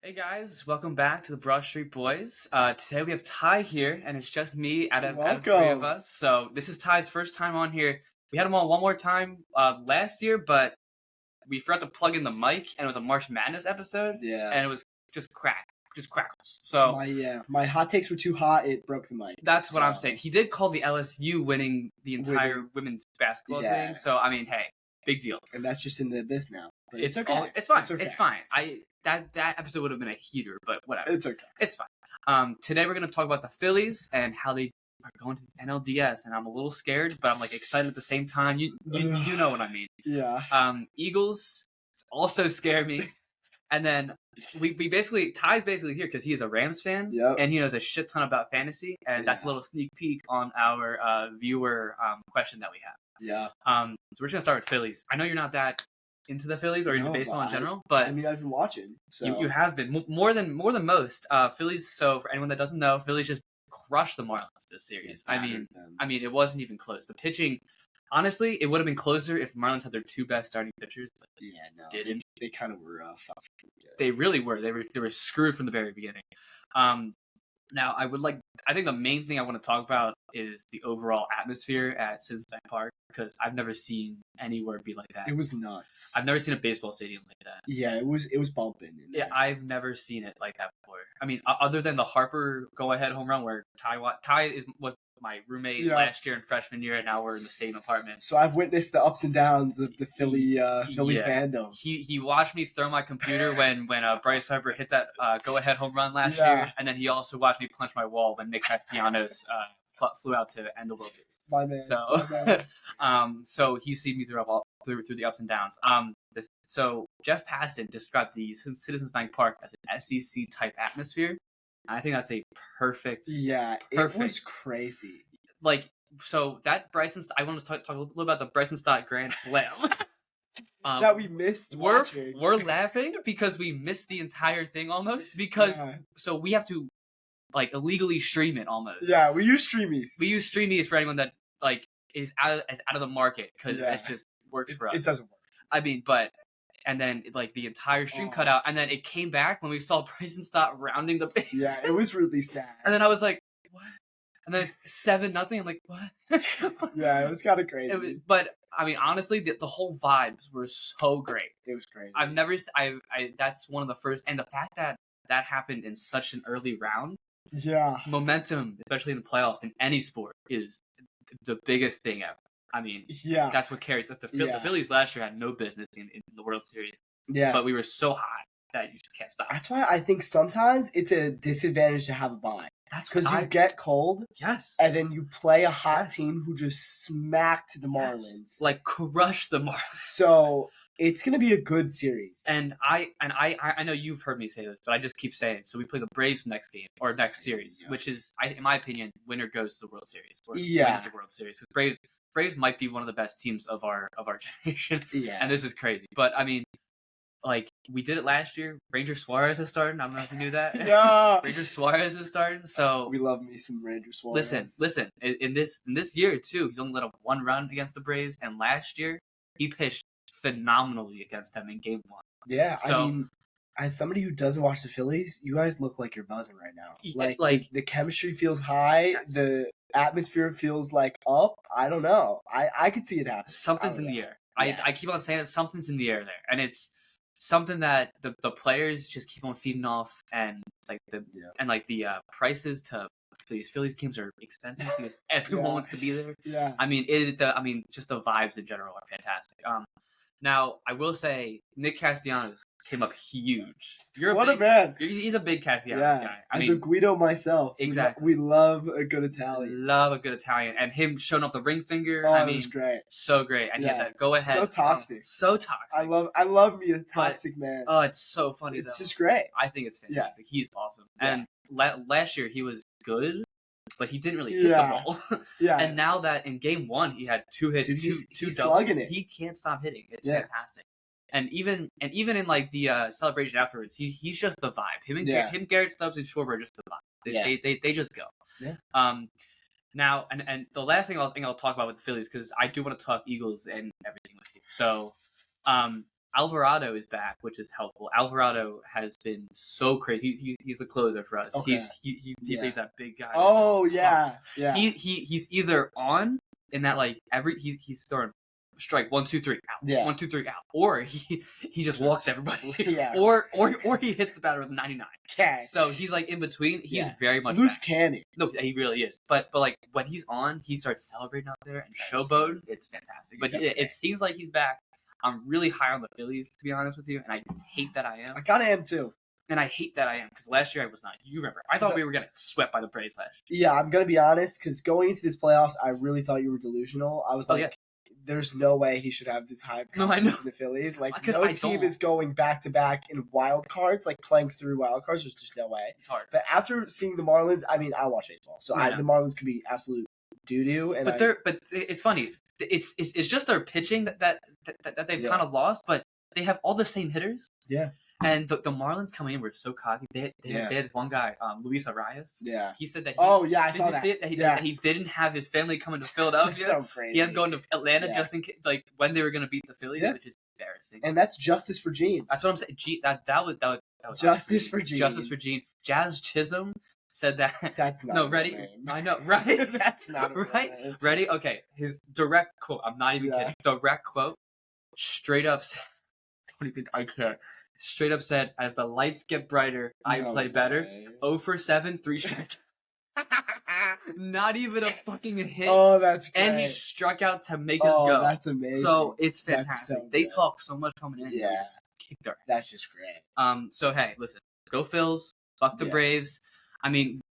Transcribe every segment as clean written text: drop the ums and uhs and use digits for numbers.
Hey guys, welcome back to the Broad Street Boys. Today we have Ty here, and it's just me out of three of Welcome. us. So this is Ty's first time on here. We had him on one more time last year, but we forgot to plug in the mic, and it was a March Madness episode, Yeah. and it was just crackles. So My hot takes were too hot. It broke the mic. that's what I'm saying. He did call the LSU winning the entire women's basketball thing. So I mean, hey, big deal. And that's just in the abyss now. But It's okay. it's fine. It's okay. It's fine. That episode would have been a heater, but whatever. It's okay. It's fine. Today we're gonna talk about the Phillies and how they are going to the NLDS, and I'm a little scared, but I'm like excited at the same time. You know what I mean. Yeah. Eagles also scare me. And then we basically Ty's basically here because he is a Rams fan, Yep. and he knows a shit ton about fantasy, and that's a little sneak peek on our viewer question that we have. Yeah. So we're just gonna start with Phillies. I know you're not that into the Phillies or into baseball in general, but I mean, I've been watching. So you have been more than most. Phillies. So for anyone that doesn't know, Phillies just crushed the Marlins this series. I mean, it wasn't even close. The pitching, honestly, it would have been closer if the Marlins had their two best starting pitchers. But didn't. They kind of were rough. They really were. They were screwed from the very beginning. Now, I think the main thing I want to talk about is the overall atmosphere at Citizens Bank Park, because I've never seen anywhere be like that. It was nuts. I've never seen a baseball stadium like that. Yeah, it was bumping. Yeah, I've never seen it like that before. I mean, other than the Harper go-ahead home run where Ty is with my roommate last year in freshman year, and now we're in the same apartment. So I've witnessed the ups and downs of the Philly fandom. He watched me throw my computer when Bryce Harper hit that go-ahead home run last year, and then he also watched me punch my wall when Nick Castellanos flew out to end the World Series. My man. So, so he's seen me through the ups and downs. So Jeff Passan described the Citizens Bank Park as an SEC type atmosphere. I think that's a perfect. It was crazy. Like, so that Bryson. I want to talk a little about the Bryson Stott Grand Slam. That we missed. We're laughing because we missed the entire thing almost so we have to like illegally stream it almost. Yeah, we use Streamies. We use Streamies for anyone that like is out of the market because it just works for us. It doesn't work. I mean, and then like the entire stream cut out, and then it came back when we saw Bryson Stott rounding the base. Yeah, it was really sad. And then I was like, what? And then it's 7-0. I'm like, what? Yeah, it was kind of crazy. But I mean, honestly, the whole vibes were so great. It was crazy. That's one of the first, and the fact that happened in such an early round. Yeah. Momentum, especially in the playoffs in any sport, is the biggest thing ever. I mean, that's what carried. The Phillies last year had no business in the World Series. Yeah. But we were so hot that you just can't stop. That's why I think sometimes it's a disadvantage to have a bye. That's because you get cold. Yes. And then you play a hot team who just smacked the Marlins. Like crushed the Marlins. So it's gonna be a good series. And I know you've heard me say this, but I just keep saying it. So we play the Braves next game or next series, which is, in my opinion, winner goes to the World Series. Or wins the World Series. Because Braves might be one of the best teams of our generation. Yeah. And this is crazy. But I mean, like, we did it last year. Ranger Suarez is starting. I don't know if you knew that. Yeah. Ranger Suarez is starting. So we love me some Ranger Suarez. Listen. In this year too, he's only let up one run against the Braves, and last year he pitched phenomenally against them in Game 1. Yeah, so, I mean, as somebody who doesn't watch the Phillies, you guys look like you're buzzing right now. Like the chemistry feels high. Yes. The atmosphere feels like up. I don't know. I could see it happen. Something's in the air. Yeah. I keep on saying it. Something's in the air there, and it's something that the players just keep on feeding off, and the prices to these Phillies games are expensive because everyone wants to be there. Yeah. I mean, just the vibes in general are fantastic. Now, I will say, Nick Castellanos came up huge. A man. He's a big Castellanos guy. As a Guido myself. Exactly. We love a good Italian. And him showing up the ring finger. Oh, it was great. So great. And he had that go ahead. So toxic. I love me a toxic man. Oh, it's so funny. It's just great. I think it's fantastic. Yeah. He's awesome. Yeah. And last year he was good, but he didn't really hit the ball. Yeah. And now that in Game 1 he had 2 hits, two doubles, he can't stop hitting. It's fantastic. And even in like the celebration afterwards, he's just the vibe. Him, Garrett Stubbs, and Schwarber are just the vibe. They just go. Yeah. Now and the last thing I'll talk about with the Phillies, because I do want to talk Eagles and everything with you. So Alvarado is back, which is helpful. Alvarado has been so crazy. He's the closer for us. Okay. He plays that big guy. Oh yeah. He's either on in that like he's throwing strike 1 2 3 out. Yeah. 1 2 3 out. Or he just walks everybody. Yeah. Or he hits the batter with 99. Okay. So he's like in between. He's very much loose back. cannon. No, he really is. But like when he's on, he starts celebrating out there and showboating. It's fantastic. But it seems like he's back. I'm really high on the Phillies, to be honest with you, and I hate that I am. I kind of am too. And I hate that I am because last year I was not. You remember? I thought we were getting swept by the Braves last year. Yeah, I'm gonna be honest because going into this playoffs, I really thought you were delusional. I was like, "There's no way he should have this high of confidence in the Phillies." Like, no team is going back to back in wild cards, like playing through wild cards. There's just no way. It's hard. But after seeing the Marlins, I mean, I watch baseball, so the Marlins could be absolute doo doo. But it's funny. It's just their pitching that they've kind of lost, but they have all the same hitters. Yeah. And the Marlins coming in were so cocky. They had one guy, Luis Arias. Yeah. He said that. I saw that. That he didn't have his family coming to Philadelphia. So crazy. He had going to Atlanta just in case, like when they were going to beat the Phillies, which is embarrassing. And that's justice for Gene. That's what I'm saying. That was justice for Gene. Justice for Gene. Jazz Chisholm said that. That's not. No, ready? Name. I know, right? That's not right. Name. Ready? Okay. His direct quote. I'm not even kidding. Direct quote. Straight up. I can't. Straight up said, "As the lights get brighter, I play better." 0 for 7, 3 strike. Not even a fucking hit. Oh, that's great. And he struck out to make us go. That's amazing. So it's fantastic. So they talk so much coming in. Yeah. Just kick their ass. That's just great. So hey, listen, go Phils. Fuck the Braves. I mean,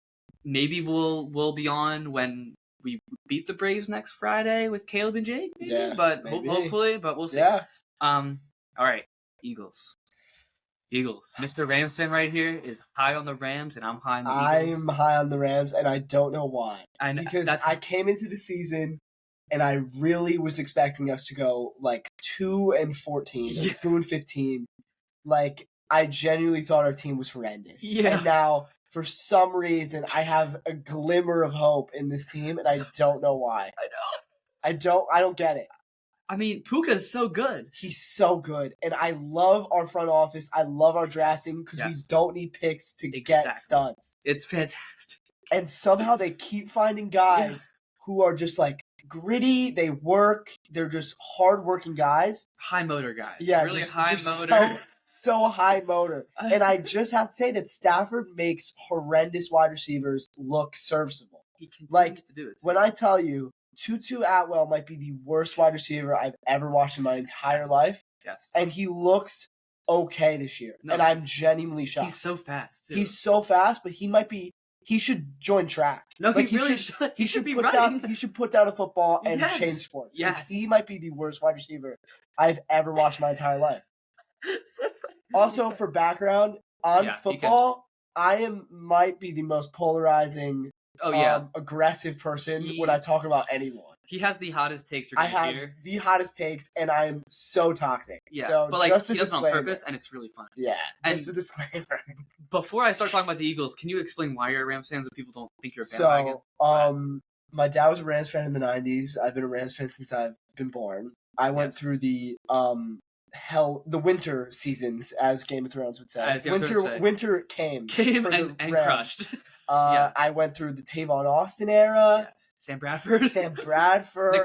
maybe we'll be on when we beat the Braves next Friday with Caleb and Jake. Maybe? Yeah, but maybe. Hopefully, but we'll see. Yeah. All right, Eagles. Mr. Rams fan right here is high on the Rams, and I'm high on the Eagles. I'm high on the Rams, and I don't know why. I know, because I came into the season, and I really was expecting us to go like 2-14, 2-15. Like, I genuinely thought our team was horrendous. Yeah. And now, for some reason, I have a glimmer of hope in this team, and I don't know why. I know. I don't get it. I mean, Puka is so good. He's so good. And I love our front office. I love our drafting because we don't need picks to get studs. It's fantastic. And somehow they keep finding guys who are just like gritty. They work. They're just hardworking guys. High motor guys. Yeah, really just, high just motor. So high motor. And I just have to say that Stafford makes horrendous wide receivers look serviceable. He continues to do it. When I tell you, Tutu Atwell might be the worst wide receiver I've ever watched in my entire life. Yes. And he looks okay this year. No, and I'm genuinely shocked. He's so fast, too. He's so fast, but he should join track. No, he really should. He should be running. He should put down a football and change sports. Because he might be the worst wide receiver I've ever watched in my entire life. Also, for background, on football, I might be the most polarizing aggressive person when I talk about anyone. He has the hottest takes. I have the hottest takes, and I am so toxic. Yeah, so but like just he does it on purpose, and it's really fun. Yeah, just a disclaimer. Before I start talking about the Eagles, can you explain why you're a Rams fan so people don't think you're a bandwagon? So, my dad was a Rams fan in the 90s. I've been a Rams fan since I've been born. I went through the winter seasons, as Game of Thrones would say. Winter came and crushed. I went through the Tavon Austin era. Yes. Sam Bradford. Nick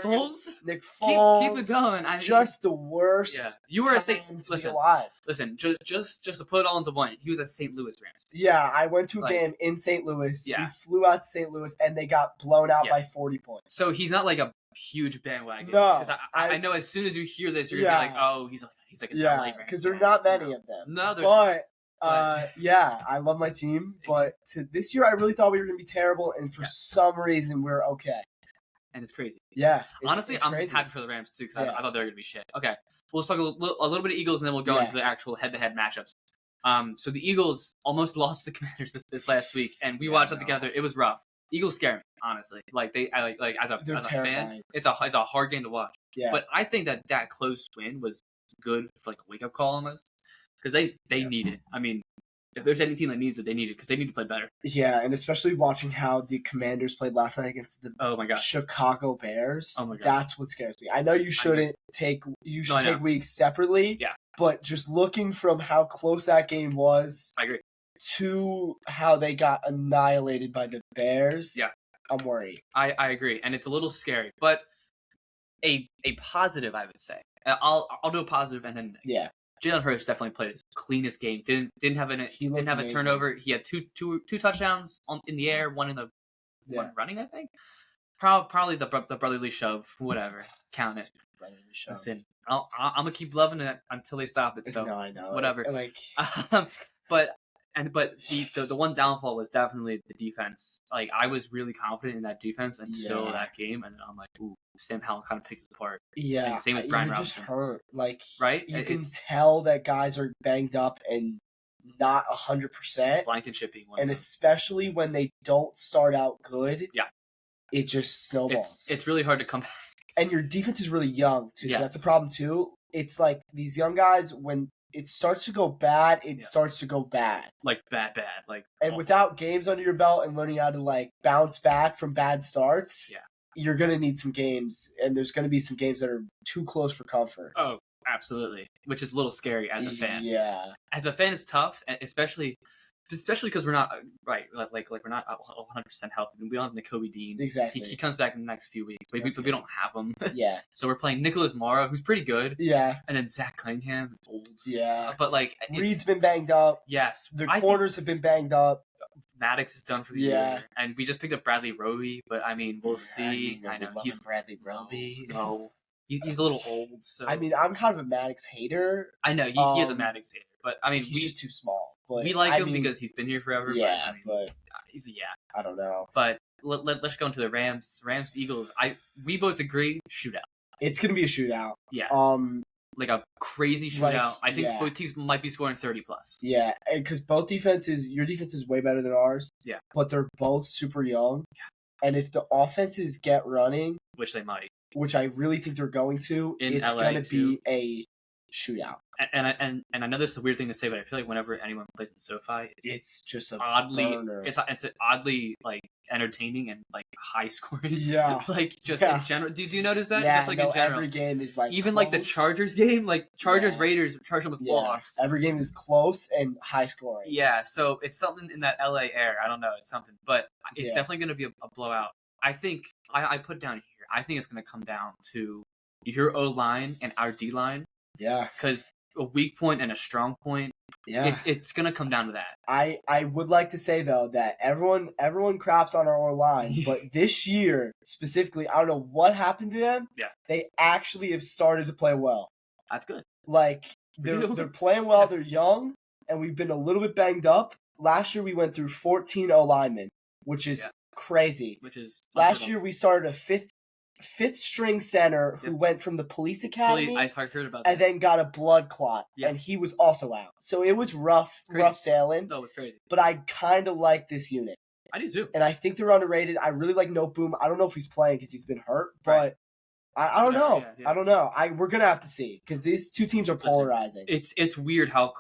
Foles. Keep it going. Just the worst. Yeah. You were a St. Be alive. Listen, just to put it all into one, he was a St. Louis Rams. Yeah, I went to a game in St. Louis. Yeah. We flew out to St. Louis, and they got blown out by 40 points. So he's not like a huge bandwagon. No. Because I know as soon as you hear this, you're going to be like, oh, he's like a LA Rams. Because there are not many of them. No, there's I love my team, but this year I really thought we were going to be terrible, and for some reason we're okay. And it's crazy. Yeah. Honestly, I'm happy for the Rams too because I thought they were going to be shit. Okay, well, let's talk a little bit of Eagles, and then we'll go into the actual head-to-head matchups. So the Eagles almost lost the Commanders this last week, and we watched it together. It was rough. Eagles scare me, honestly. Like as a fan, it's a hard game to watch. Yeah. But I think that close win was good for like a wake-up call almost. Because they need it. I mean, if there's any team that needs it, they need it because they need to play better. Yeah, and especially watching how the Commanders played last night against the Chicago Bears. Oh my god, that's what scares me. I know you shouldn't take weeks separately. Yeah, But just looking from how close that game was, I agree, to how they got annihilated by the Bears, I'm worried. I agree, and it's a little scary, but a positive, I would say. I'll do a positive, and then Jalen Hurts definitely played his cleanest game. Didn't have a turnover. He had two touchdowns in the air, one in the one running, I think. Probably the brotherly shove, whatever. Count it. Brotherly shove. Listen, I'm gonna keep loving it until they stop it. So no, I know. Whatever. But the one downfall was definitely the defense. Like, I was really confident in that defense until that game, and I'm like, ooh, Sam Howell kind of picks it apart. Yeah, and same with Brian Robinson. Just hurt. Like, right? You can tell that guys are banged up and not 100%. Blankenship and especially when they don't start out good. Yeah, it just snowballs. It's really hard to come back. And your defense is really young too, so that's a problem too. It's like these young guys, when it starts to go bad, it starts to go bad. Like bad. Like, and without games under your belt and learning how to like bounce back from bad starts, you're gonna need some games, and there's gonna be some games that are too close for comfort. Oh, absolutely. Which is a little scary as a fan. Yeah. As a fan, it's tough, especially because we're not like we're not 100% healthy. We don't have Nakobe Dean. Exactly. He comes back in the next few weeks, but we don't have him. Yeah. So we're playing Nicholas Mara, who's pretty good. Yeah. And then Zach Cunningham, who's old. Yeah. But like, Reed's been banged up. Yes. The corners have been banged up. Maddox is done for the year, and we just picked up Bradley Roby. But I mean, we'll see. I know he's Bradley Roby. No. He's a little old. So I mean, I'm kind of a Maddox hater. I know he is a Maddox hater, but I mean, he's just too small. But we like him because he's been here forever. Yeah, but I don't know. But let's go into the Rams. Eagles. We both agree shootout. It's gonna be a shootout. Yeah. Like a crazy shootout. I think both teams might be scoring 30 plus. Yeah, because both defenses, your defense is way better than ours. Yeah. But they're both super young. Yeah. And if the offenses get running, which they might, which I really think they're going to, it's going to be a shootout. And I know this is a weird thing to say, but I feel like whenever anyone plays in SoFi, it's just a burner. It's oddly like entertaining and like high scoring. Yeah, like just in general. Do you notice that? Yeah, just like in general, every game is like even close. Like the Chargers game, like Chargers Raiders. Chargers was lost. Every game is close and high scoring. Yeah, so it's something in that LA air. I don't know, it's something, but it's definitely going to be a blowout. I think I put down here. I think it's going to come down to your O line and our D line. Yeah, because a weak point and a strong point. Yeah, it's gonna come down to that. I would like to say though that everyone craps on our line, but this year specifically, I don't know what happened to them. Yeah, they actually have started to play well. That's good. Like they're playing well. They're young, and we've been a little bit banged up. Last year we went through 14 O linemen, which is crazy. Which is last year we started a fifth string center who went from the police academy. I heard about that. And then got a blood clot, and he was also out. So it was rough sailing. No, it's crazy. But I kind of like this unit. I do too. And I think they're underrated. I really like No Boom. I don't know if he's playing because he's been hurt, but I don't know. Yeah. I don't know. We're gonna have to see because these two teams are polarizing. It's weird how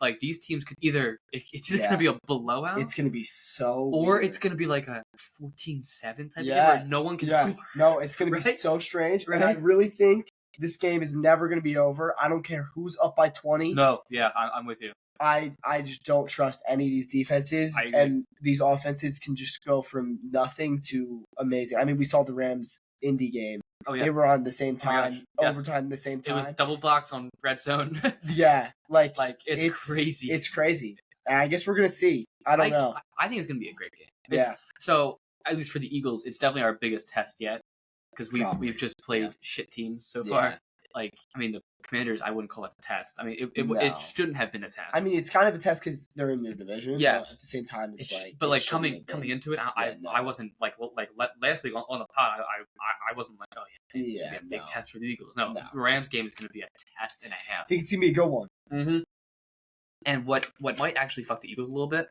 like these teams could either going to be a blowout. It's going to be so or weird. It's going to be like a 14-7 type of game where no one can score. No, it's going to be so strange. Right? And I really think this game is never going to be over. I don't care who's up by 20. No, yeah, I'm with you. I just don't trust any of these defenses, and these offenses can just go from nothing to amazing. I mean, we saw the Rams Indy game. Oh, yeah. They were on the same time, overtime the same time. It was double blocks on red zone. like it's crazy. It's crazy. And I guess we're gonna see. I don't know. I think it's gonna be a great game. So at least for the Eagles, it's definitely our biggest test yet because we've just played shit teams so far. Like, I mean, the Commanders, I wouldn't call it a test. I mean, it shouldn't have been a test. I mean, it's kind of a test because they're in your division. Yeah. At the same time, it's like. But like coming into it, I wasn't like last week on the pod. I wasn't like, oh yeah, it's gonna be a big test for the Eagles. No, the Rams game is gonna be a test and a half. I think it's gonna be a good one. Mm-hmm. And what might actually fuck the Eagles a little bit?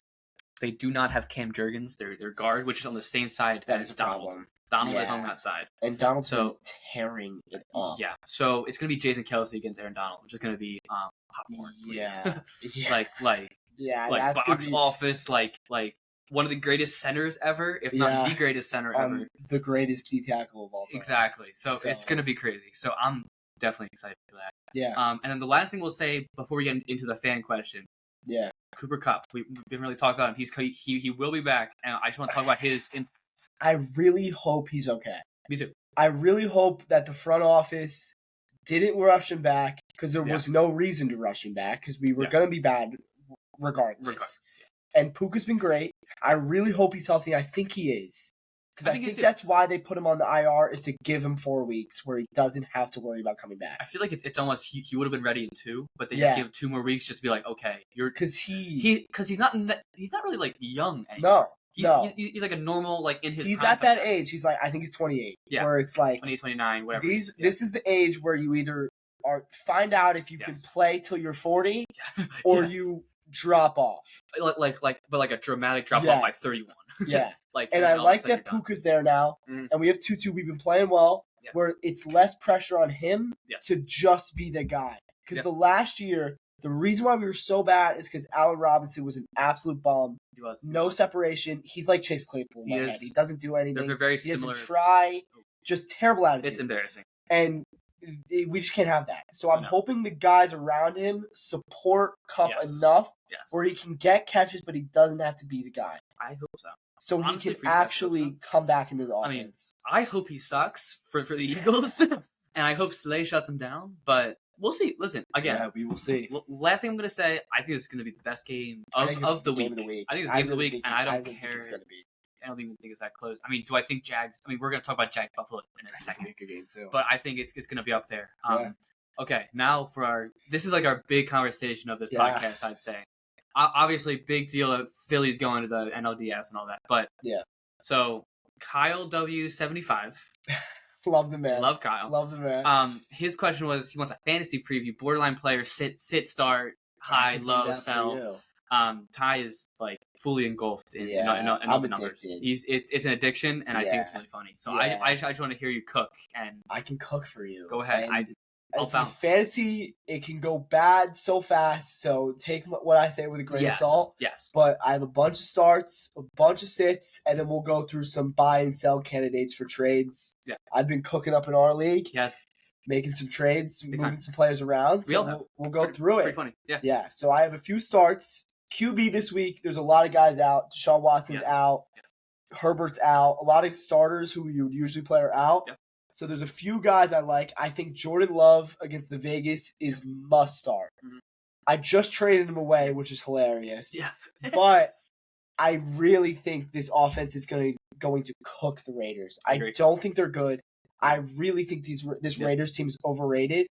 They do not have Cam Jurgens, their guard, which is on the same side as Donald. Problem. Donald is on that side. And Donald's been tearing it up. Yeah. So it's going to be Jason Kelce against Aaron Donald, which is going to be popcorn. Yeah. like box office, like one of the greatest centers ever, if not the greatest center ever. The greatest D tackle of all time. Exactly. So it's going to be crazy. So I'm definitely excited for that. Yeah. And then the last thing we'll say before we get into the fan question. Yeah. Cooper Kupp. We didn't really talk about him. He will be back, and I just want to talk about his. I really hope he's okay. Me too. I really hope that the front office didn't rush him back because there was no reason to rush him back because we were going to be bad regardless. And Puka's been great. I really hope he's healthy. I think he is. Because I think that's why they put him on the IR is to give him 4 weeks where he doesn't have to worry about coming back. I feel like it's almost he would have been ready in 2, but they just gave him 2 more weeks just to be like, okay, because he's not really like young anymore. No. He's like a normal like in his. He's at that age. He's like I think he's 28. Yeah, where it's like 28, 29, whatever. This is the age where you either find out if you can play till you're 40, or you drop off. But a dramatic drop off by 31. Yeah. And I like that Puka's there now, and we have Tutu. We've been playing well, where it's less pressure on him to just be the guy. Because the last year, the reason why we were so bad is because Allen Robinson was an absolute bum. He was. No separation. He's like Chase Claypool. He doesn't do anything. They're very similar. He doesn't try. Just terrible attitude. It's embarrassing. And we just can't have that. So I'm hoping the guys around him support Kupp enough where he can get catches, but he doesn't have to be the guy. I hope so. So honestly, he can actually come back into the offense. I hope he sucks for the Eagles, and I hope Slay shuts him down, but we'll see. Listen, again, we will see. Last thing I'm going to say, I think this is going to be the best game of the week. I think it's the game of the week, and I don't care. It's going to be. I don't even think it's that close. I mean, do I think Jags? I mean, we're going to talk about Jags Buffalo in a second. It's a game too. But I think it's going to be up there. Okay, now for this is like our big conversation of this podcast, I'd say. Obviously, big deal of Phillies going to the NLDS and all that. But so Kyle W75. Love the man. Love Kyle. Love the man. His question was he wants a fantasy preview, borderline player, sit, start, high, low, sell. Ty is like fully engulfed in all the numbers. It's an addiction, and I think it's really funny. So I just want to hear you cook, and I can cook for you. Go ahead. I'll bounce. Fantasy, it can go bad so fast. So take what I say with a grain of salt. Yes. But I have a bunch of starts, a bunch of sits, and then we'll go through some buy and sell candidates for trades. Yeah. I've been cooking up in our league. Yes. Making some trades, moving some players around. So we'll go through it. Pretty funny. Yeah. Yeah. So I have a few starts. QB this week, there's a lot of guys out. Deshaun Watson's out. Herbert's out. A lot of starters who you would usually play are out. Yep. So there's a few guys I like. I think Jordan Love against the Vegas is must start. Mm-hmm. I just traded him away, which is hilarious. Yeah. But I really think this offense is going to cook the Raiders. I don't think they're good. I really think this Raiders team is overrated.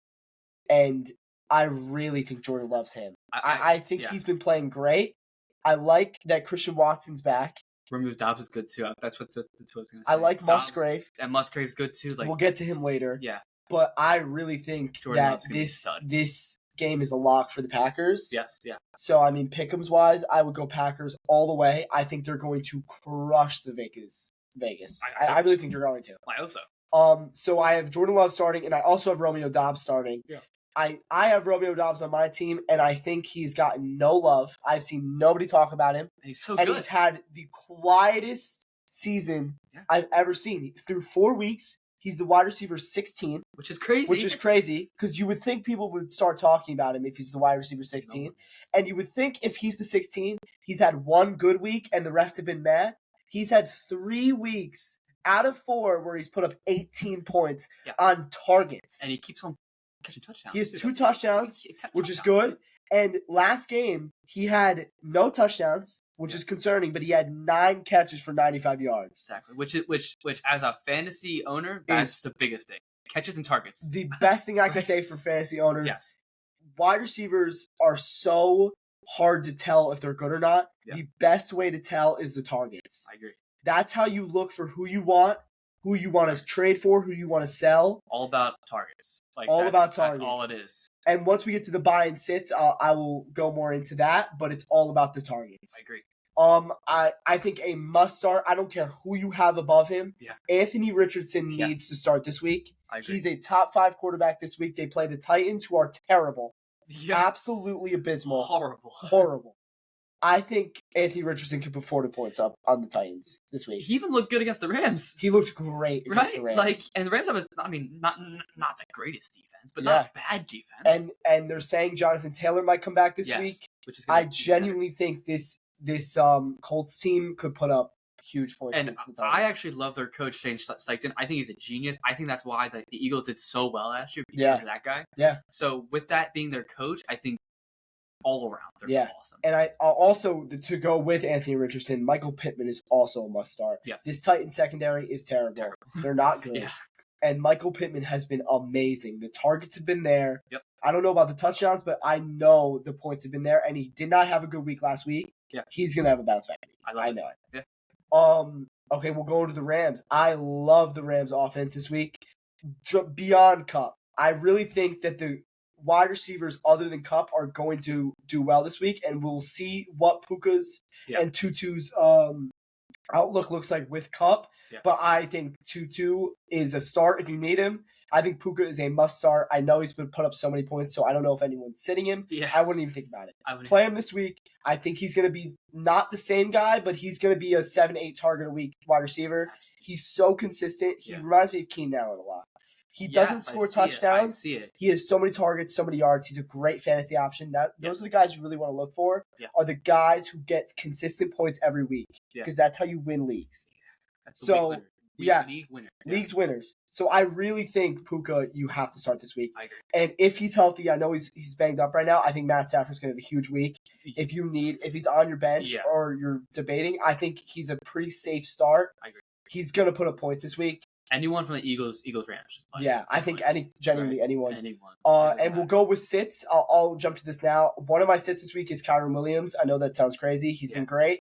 And I really think Jordan loves him. I think he's been playing great. I like that Christian Watson's back. Remove Dobbs is good too. That's what the two I was going to say. I like Musgrave. And Musgrave's good too. We'll get to him later. Yeah. But I really think that this game is a lock for the Packers. Yes, yeah. So, I mean, pick'ems wise, I would go Packers all the way. I think they're going to crush the Vegas. I really think they're going to. I hope so. So I have Jordan Love starting, and I also have Romeo Doubs starting. Yeah. I have Romeo Doubs on my team, and I think he's gotten no love. I've seen nobody talk about him. And he's so good. And he's had the quietest season I've ever seen. Through 4 weeks, he's the wide receiver 16. Which is crazy. Because you would think people would start talking about him if he's the wide receiver 16. And you would think if he's the 16, he's had 1 good week and the rest have been meh. He's had 3 weeks out of 4 where he's put up 18 points on targets. And he keeps on catching touchdowns. He has 2 touchdowns, which is good. And last game, he had no touchdowns, which is concerning, but he had 9 catches for 95 yards. Exactly. Which as a fantasy owner, that's the biggest thing. Catches and targets. The best thing I can say for fantasy owners, wide receivers are so hard to tell if they're good or not. Yeah. The best way to tell is the targets. I agree. That's how you look for who you want to trade for, who you want to sell. All about targets. That's all it is. And once we get to the buy and sits, I will go more into that, but it's all about the targets. I agree. I think a must start. I don't care who you have above him. Yeah. Anthony Richardson needs to start this week. I agree. He's a top 5 quarterback this week. They play the Titans, who are terrible. Yeah. Absolutely abysmal. Horrible. I think Anthony Richardson can put 40 points up on the Titans this week. He even looked good against the Rams. He looked great against the Rams. And the Rams have, not the greatest defense, but not bad defense. And they're saying Jonathan Taylor might come back this week. Which is I genuinely think this Colts team could put up huge points. And I actually love their coach, Shane Steichen. I think he's a genius. I think that's why the Eagles did so well last year because of that guy. Yeah. So with that being their coach, I think all around they're awesome. And I also, to go with Anthony Richardson, Michael Pittman is also a must start. Yes. This Titans secondary is terrible. They're not good. Yeah. And Michael Pittman has been amazing. The targets have been there. Yep. I don't know about the touchdowns, but I know the points have been there. And he did not have a good week last week. Yeah. He's going to have a bounce back week. I know it. Yeah. Okay, we'll go to the Rams. I love the Rams offense this week. Beyond Kupp. I really think that the wide receivers other than Kupp are going to do well this week, and we'll see what Puka's and Tutu's outlook looks like with Kupp. Yeah. But I think Tutu is a start if you need him. I think Puka is a must start. I know he's been put up so many points, so I don't know if anyone's sitting him. Yeah. I wouldn't even think about it. Play him this week. I think he's going to be not the same guy, but he's going to be a 7-8 target a week wide receiver. He's so consistent. He reminds me of Keenan Allen a lot. He doesn't score touchdowns. I see it. He has so many targets, so many yards. He's a great fantasy option. Those are the guys you really want to look for. Yeah. Are the guys who get consistent points every week because that's how you win leagues. That's league winner. Leagues winners. So I really think Puka, you have to start this week. I agree. And if he's healthy, I know he's banged up right now. I think Matt Stafford's going to have a huge week. If he's on your bench or you're debating, I think he's a pretty safe start. I agree. He's going to put up points this week. Anyone from the Eagles Rams. I think anyone. And we'll go with sits. I'll jump to this now. One of my sits this week is Kyren Williams. I know that sounds crazy. He's been great.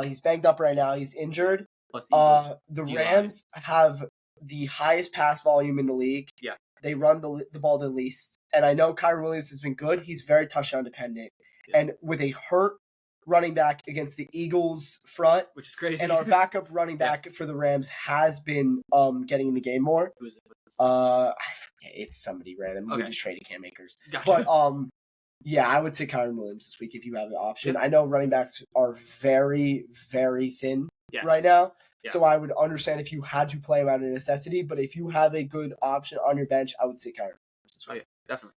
He's banged up right now. He's injured. Plus the Rams have the highest pass volume in the league. Yeah. They run the ball the least. And I know Kyren Williams has been good. He's very touchdown dependent. Yes. And with a hurt running back against the Eagles front, which is crazy, and our backup running back for the Rams has been getting in the game more. Who is it? I forget. It's somebody random. Okay. We just traded Cam Akers. Gotcha. But I would say Kyren Williams this week if you have the option. I know running backs are very, very thin right now. Yeah. So I would understand if you had to play him out of necessity, but if you have a good option on your bench, I would say Kyren Williams this week. Definitely.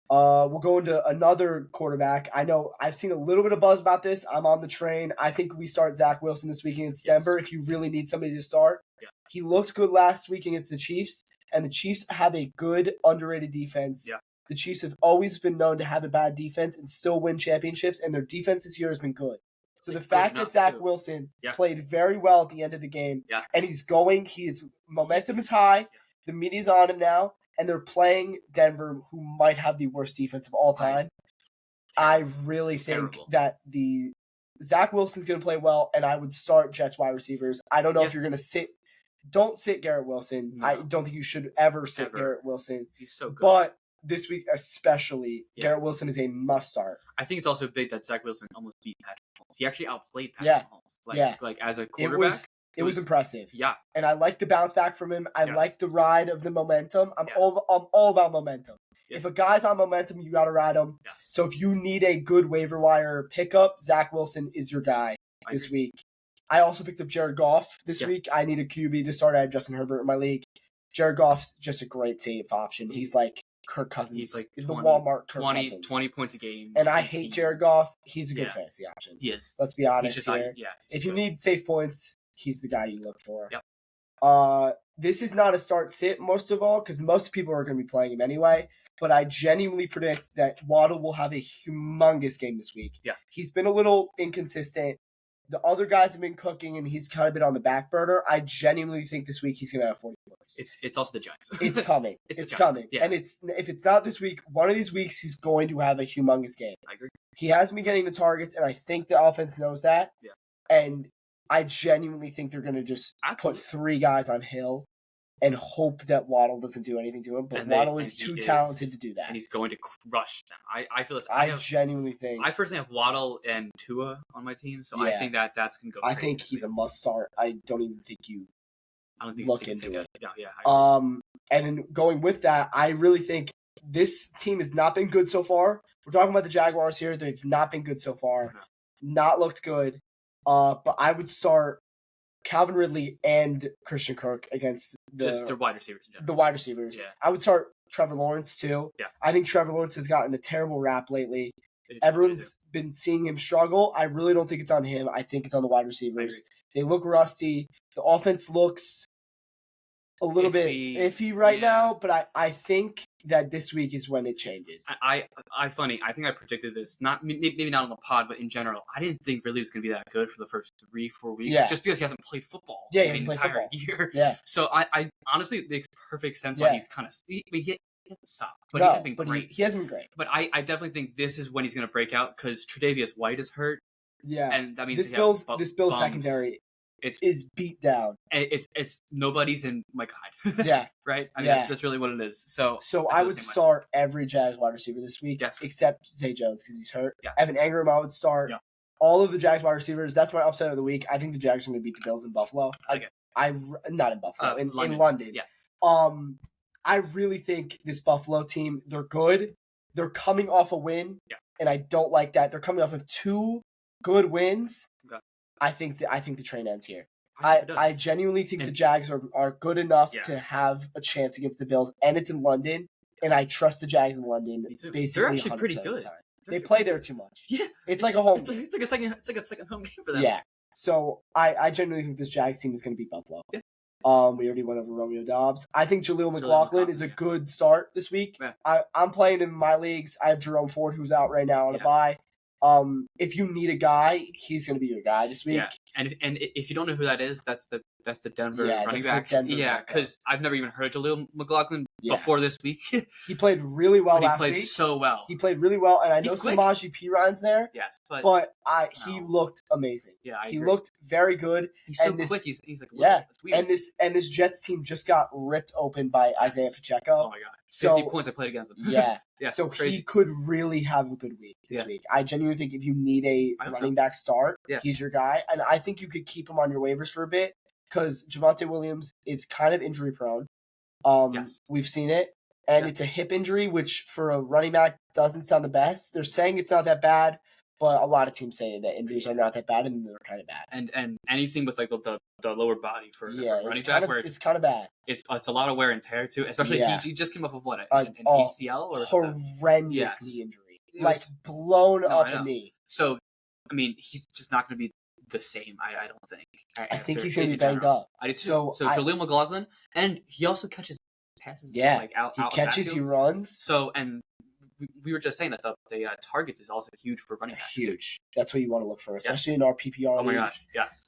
We'll go into another quarterback. I know I've seen a little bit of buzz about this. I'm on the train. I think we start Zach Wilson this week against Denver if you really need somebody to start. Yeah. He looked good last week against the Chiefs, and the Chiefs have a good, underrated defense. Yeah. The Chiefs have always been known to have a bad defense and still win championships, and their defense this year has been good. So the fact that Zach Wilson played very well at the end of the game, and his momentum is high, the media's on him now, and they're playing Denver, who might have the worst defense of all time. I really think that the Zach Wilson's going to play well, and I would start Jets wide receivers. I don't know if you're going to sit. Don't sit Garrett Wilson. No. I don't think you should ever sit Garrett Wilson. He's so good. But this week especially, Garrett Wilson is a must start. I think it's also big that Zach Wilson almost beat Patrick Mahomes. He actually outplayed Patrick Mahomes. Like as a quarterback. It was impressive. Yeah. And I like the bounce back from him. I like the ride of the momentum. I'm all about momentum. If a guy's on momentum, you got to ride him. Yes. So if you need a good waiver wire pickup, Zach Wilson is your guy this week. I also picked up Jared Goff this week. I need a QB to start. I have Justin Herbert in my league. Jared Goff's just a great safe option. He's like Kirk Cousins. He's like 20, the Walmart Kirk Cousins. 20 points a game. And I hate Jared Goff. He's a good fantasy option. He is. Let's be honest here. If you need safe points, he's the guy you look for. Yep. This is not a start-sit, most of all, because most people are going to be playing him anyway. But I genuinely predict that Waddle will have a humongous game this week. Yeah. He's been a little inconsistent. The other guys have been cooking, and he's kind of been on the back burner. I genuinely think this week he's going to have 40 points. It's also the Giants. It's coming. It's coming. Yeah. And if it's not this week, one of these weeks he's going to have a humongous game. I agree. He has been getting the targets, and I think the offense knows that. Yeah. And I genuinely think they're going to just put 3 guys on Hill and hope that Waddle doesn't do anything to him. But Waddle is too talented to do that. And he's going to crush them. I feel this. I genuinely think. I personally have Waddle and Tua on my team, so I think that's going to go crazy. I think he's a must start. I don't even think you look into it. Yeah. And then going with that, I really think this team has not been good so far. We're talking about the Jaguars here. They've not been good so far. not looked good. But I would start Calvin Ridley and Christian Kirk against the wide receivers in general. The wide receivers. Yeah. I would start Trevor Lawrence too. Yeah. I think Trevor Lawrence has gotten a terrible rap lately. Everyone's been seeing him struggle. I really don't think it's on him. I think it's on the wide receivers. They look rusty. The offense looks a little bit iffy right now, but I think that this week is when it changes. I think I predicted this. Maybe not on the pod, but in general, I didn't think Ridley was going to be that good for the first 3-4 weeks. Yeah. Just because he hasn't played football. Yeah, he hasn't played football year. Yeah. So I honestly, it makes perfect sense why he's kind of. He hasn't stopped, but he hasn't been great. He hasn't been great. But I definitely think this is when he's going to break out because Tre'Davious White is hurt. Yeah, and that means this Bills secondary is beat down. It's nobody's in Mike Hyde. Yeah, right. I mean, that's really what it is. So I would start every Jags wide receiver this week, except Zay Jones because he's hurt. Yeah. Evan Engram I would start. Yeah. All of the Jags wide receivers. That's my upset of the week. I think the Jags are going to beat the Bills in Buffalo. Not in Buffalo, in London. Yeah. I really think this Buffalo team, they're good. They're coming off a win, and I don't like that. They're coming off of 2 good wins. Okay. I think the train ends here. I genuinely think the Jags are good enough to have a chance against the Bills, and it's in London, and I trust the Jags in London. Basically, they're actually pretty good. They play there too much. Yeah, it's like a home. It's like a second home game for them. Yeah. So I genuinely think this Jags team is going to beat Buffalo. Yeah. We already went over Romeo Doubs. I think Jaleel McLaughlin is a good start this week. Yeah. I'm playing in my leagues. I have Jerome Ford, who's out right now on a bye. If you need a guy, he's going to be your guy this week. Yeah, and if you don't know who that is, that's the Denver running back. Because I've never even heard Jaleel McLaughlin before this week. He played really well last week. He played so well. He played really well, and I know Samaje Perine there. Yes, but he looked amazing. Yeah, he looked very good. He's so quick. He's like and this Jets team just got ripped open by Isaiah Pacheco. Oh my god. 50 points I played against him. Yeah. So crazy. He could really have a good week this week. I genuinely think if you need a running back start, he's your guy. And I think you could keep him on your waivers for a bit because Javonte Williams is kind of injury prone. We've seen it. And it's a hip injury, which for a running back doesn't sound the best. They're saying it's not that bad, but a lot of teams say that injuries are not that bad and they're kind of bad. And anything with like the lower body for running back, where it's kind of bad. It's a lot of wear and tear too. Especially he just came off of what an ACL or horrendous knee injury, blown up a knee. So I mean, he's just not going to be the same. I don't think. I think he's going to be banged up. I do too. So Jaleel McLaughlin, and he also catches passes. Yeah, like out. He catches. He runs. So and. We were just saying that the targets is also huge for running backs. Huge. That's what you want to look for, especially in our PPR leagues. Yes.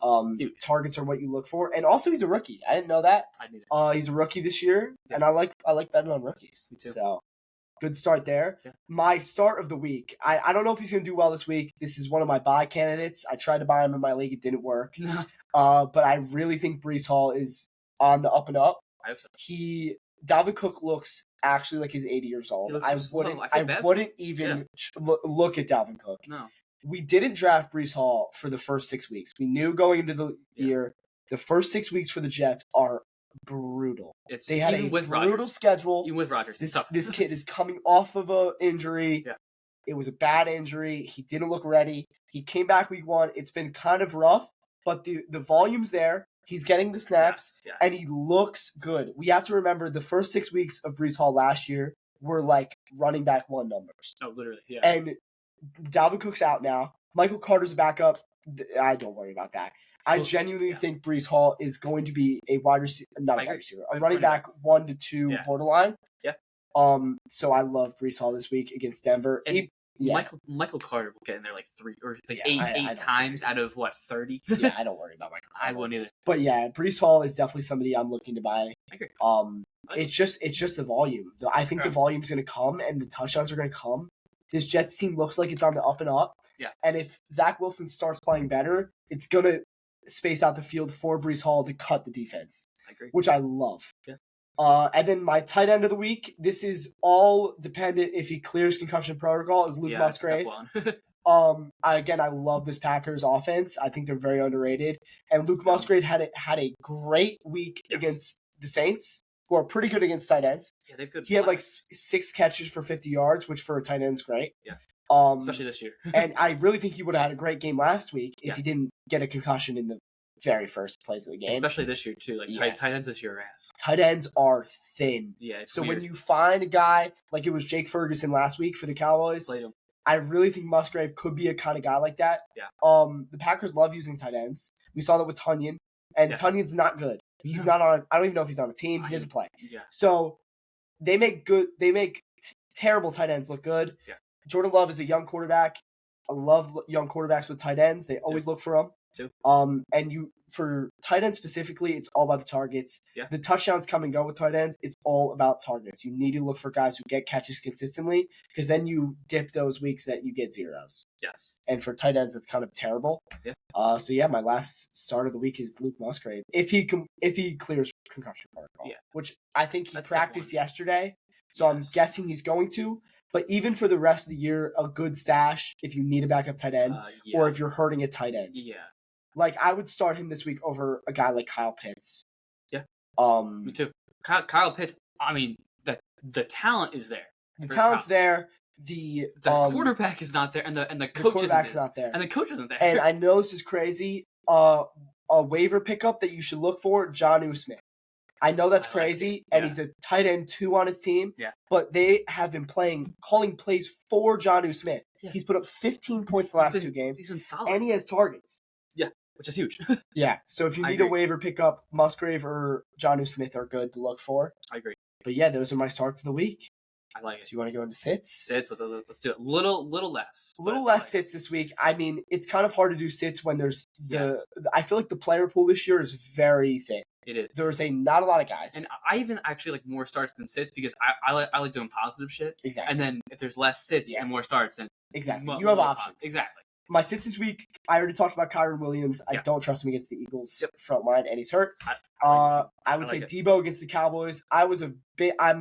Targets are what you look for, and also he's a rookie. I didn't know that. I knew that. He's a rookie this year, and I like betting on rookies. Me too. So good start there. Yeah. My start of the week. I don't know if he's going to do well this week. This is one of my buy candidates. I tried to buy him in my league. It didn't work. But I really think Breece Hall is on the up and up. I hope so. Dalvin Cook looks actually like he's 80 years old. I wouldn't even look at Dalvin Cook. No. We didn't draft Breece Hall for the first 6 weeks. We knew going into the year, the first 6 weeks for the Jets are brutal. They had a brutal schedule. Even with Rodgers. This kid is coming off of an injury. Yeah. It was a bad injury. He didn't look ready. He came back week 1. It's been kind of rough, but the volume's there. He's getting the snaps, and he looks good. We have to remember the first 6 weeks of Breece Hall last year were like running back 1 numbers. Oh, literally, yeah. And Dalvin Cook's out now. Michael Carter's back up. I don't worry about that. I genuinely think Breece Hall is going to be a wide receiver, a running back 1 to 2 borderline. Yeah. So I love Breece Hall this week against Denver. Michael Carter will get in there like 3 or like eight times out of 30. Yeah, I don't worry about Michael Carter. I wouldn't either. But yeah, Breece Hall is definitely somebody I'm looking to buy. I agree. It's just the volume. I think the volume's going to come and the touchdowns are going to come. This Jets team looks like it's on the up and up. Yeah. And if Zach Wilson starts playing better, it's going to space out the field for Breece Hall to cut the defense. I agree. Which I love. Yeah. And then my tight end of the week, this is all dependent if he clears concussion protocol, is Luke Musgrave. I love this Packers offense. I think they're very underrated. And Luke Musgrave had a great week against the Saints, who are pretty good against tight ends. Yeah, they've good. He had like 6 catches for 50 yards, which for a tight end is great. Yeah. Especially this year. And I really think he would have had a great game last week if he didn't get a concussion in the very first plays of the game. Especially this year, too. Like, tight ends this year are ass. Tight ends are thin. Yeah, it's so weird. When you find a guy, like it was Jake Ferguson last week for the Cowboys, played him. I really think Musgrave could be a kind of guy like that. Yeah. The Packers love using tight ends. We saw that with Tunyon. And Tunyon's not good. He's not on. I don't even know if he's on a team. He doesn't play. Yeah. So they make terrible tight ends look good. Yeah. Jordan Love is a young quarterback. I love young quarterbacks with tight ends. They always look for them. And for tight ends specifically, it's all about the targets. Yeah. The touchdowns come and go with tight ends. It's all about targets. You need to look for guys who get catches consistently because then you dip those weeks that you get zeros. Yes. And for tight ends, it's kind of terrible. Yeah. My last start of the week is Luke Musgrave if he clears concussion protocol. Yeah. Which I think he practiced yesterday, so I'm guessing he's going to. But even for the rest of the year, a good stash if you need a backup tight end or if you're hurting a tight end. Yeah. Like, I would start him this week over a guy like Kyle Pitts. Yeah. Me too. Kyle Pitts, I mean, the talent is there. The talent's there. The quarterback is not there, and the coach quarterback's not there. And the coach isn't there. And I know this is crazy. A waiver pickup that you should look for, Jonnu Smith. I know that's crazy, and he's a tight end 2 on his team. Yeah. But they have been calling plays for Jonnu Smith. Yeah. He's put up 15 points the last 2 games. He's been solid. And he has targets. Yeah, which is huge. Yeah, so if you need a waiver pickup, Musgrave or Jonnu Smith are good to look for. I agree. But yeah, those are my starts of the week. I like it. So you want to go into sits? Sits, let's do it. Little less. A little less sits this week. I mean, it's kind of hard to do sits when there's I feel like the player pool this year is very thin. It is. There's not a lot of guys. And I even actually like more starts than sits because I like doing positive shit. Exactly. And then if there's less sits and more starts, then you have options. Exactly. My sits this week, I already talked about Kyron Williams. I don't trust him against the Eagles front line, and he's hurt. I would say Debo against the Cowboys. I'm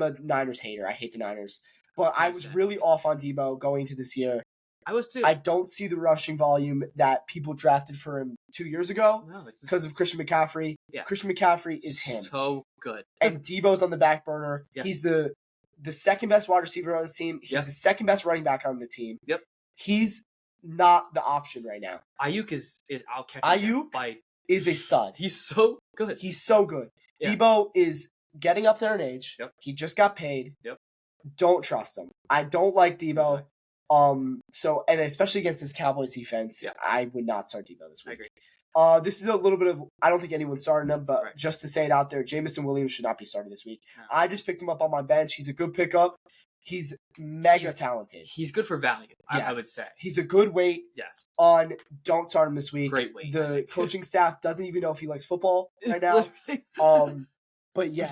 a Niners hater. I hate the Niners. But I was really off on Debo going into this year. I was too. I don't see the rushing volume that people drafted for him 2 years ago because of Christian McCaffrey. Yeah. Christian McCaffrey is him. So good. And Debo's on the back burner. Yeah. He's the second best wide receiver on his team. He's the second best running back on the team. Yep. He's not the option right now. Ayuk is out catching. Ayuk is a stud. He's so good. He's so good. Yeah. Debo is getting up there in age. Yep. He just got paid. Yep. Don't trust him. I don't like Debo. And especially against this Cowboys defense, I would not start Debo this week. I agree. This is a little bit of, I don't think anyone's starting him, but just to say it out there, Jameson Williams should not be started this week. No. I just picked him up on my bench. He's a good pickup. He's mega talented. He's good for value, I would say. He's a good weight. Yes. Don't start him this week. Great weight. The coaching staff doesn't even know if he likes football right now. But yeah,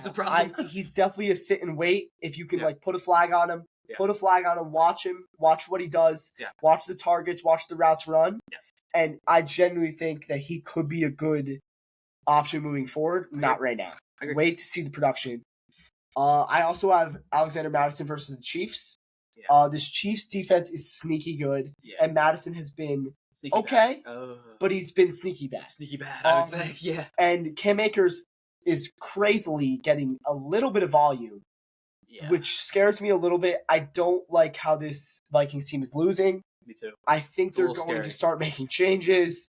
he's definitely a sit and wait. If you can put a flag on him, put a flag on him, watch him, watch what he does, watch the targets, watch the routes run. Yes. And I genuinely think that he could be a good option moving forward. Not right now. Wait to see the production. I also have Alexander Madison versus the Chiefs. Yeah. This Chiefs defense is sneaky good, and Madison has been sneaky but he's been sneaky bad. Sneaky bad, I would say, yeah. And Cam Akers is crazily getting a little bit of volume, which scares me a little bit. I don't like how this Vikings team is losing. Me too. I think they're going to start making changes,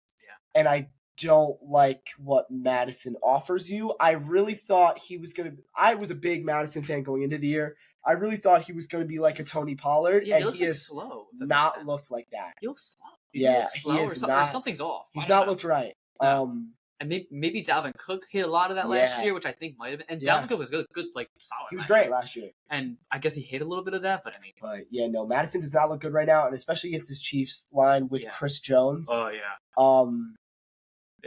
and I don't like what Madison offers you. I really thought he was going to – I was a big Madison fan going into the year. I really thought he was going to be like a Tony Pollard, and he has slow, not looked like that. He looks slow. He is not. Something's off. He's not looked right. No. And maybe Dalvin Cook hit a lot of that last year, which I think might have been. And Dalvin Cook was good, like solid. He was great last year. And I guess he hit a little bit of that, but I mean. But Madison does not look good right now, and especially against his Chiefs line with Chris Jones. Oh yeah.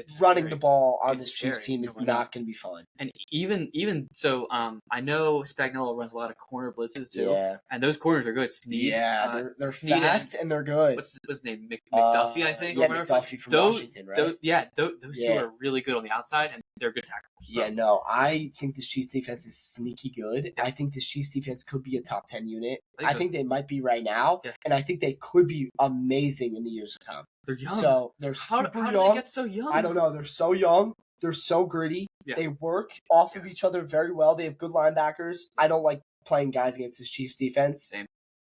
It's running the ball on this Chiefs team is not going to be fun. And even so, I know Spagnuolo runs a lot of corner blitzes too. Yeah. And those corners are good. Snead, they're fast and they're good. What's his name? McDuffie, I think. McDuffie from Washington, right? Those two are really good on the outside, and they're good tackles. So. Yeah, no, I think this Chiefs defense is sneaky good. Yeah. I think this Chiefs defense could be a top 10 unit. I think they might be right now, and I think they could be amazing in the years to come. They're young. So they're super young. How do they get so young? I don't know. They're so young. They're so gritty. Yeah. They work off of each other very well. They have good linebackers. I don't like playing guys against this Chiefs defense. Same.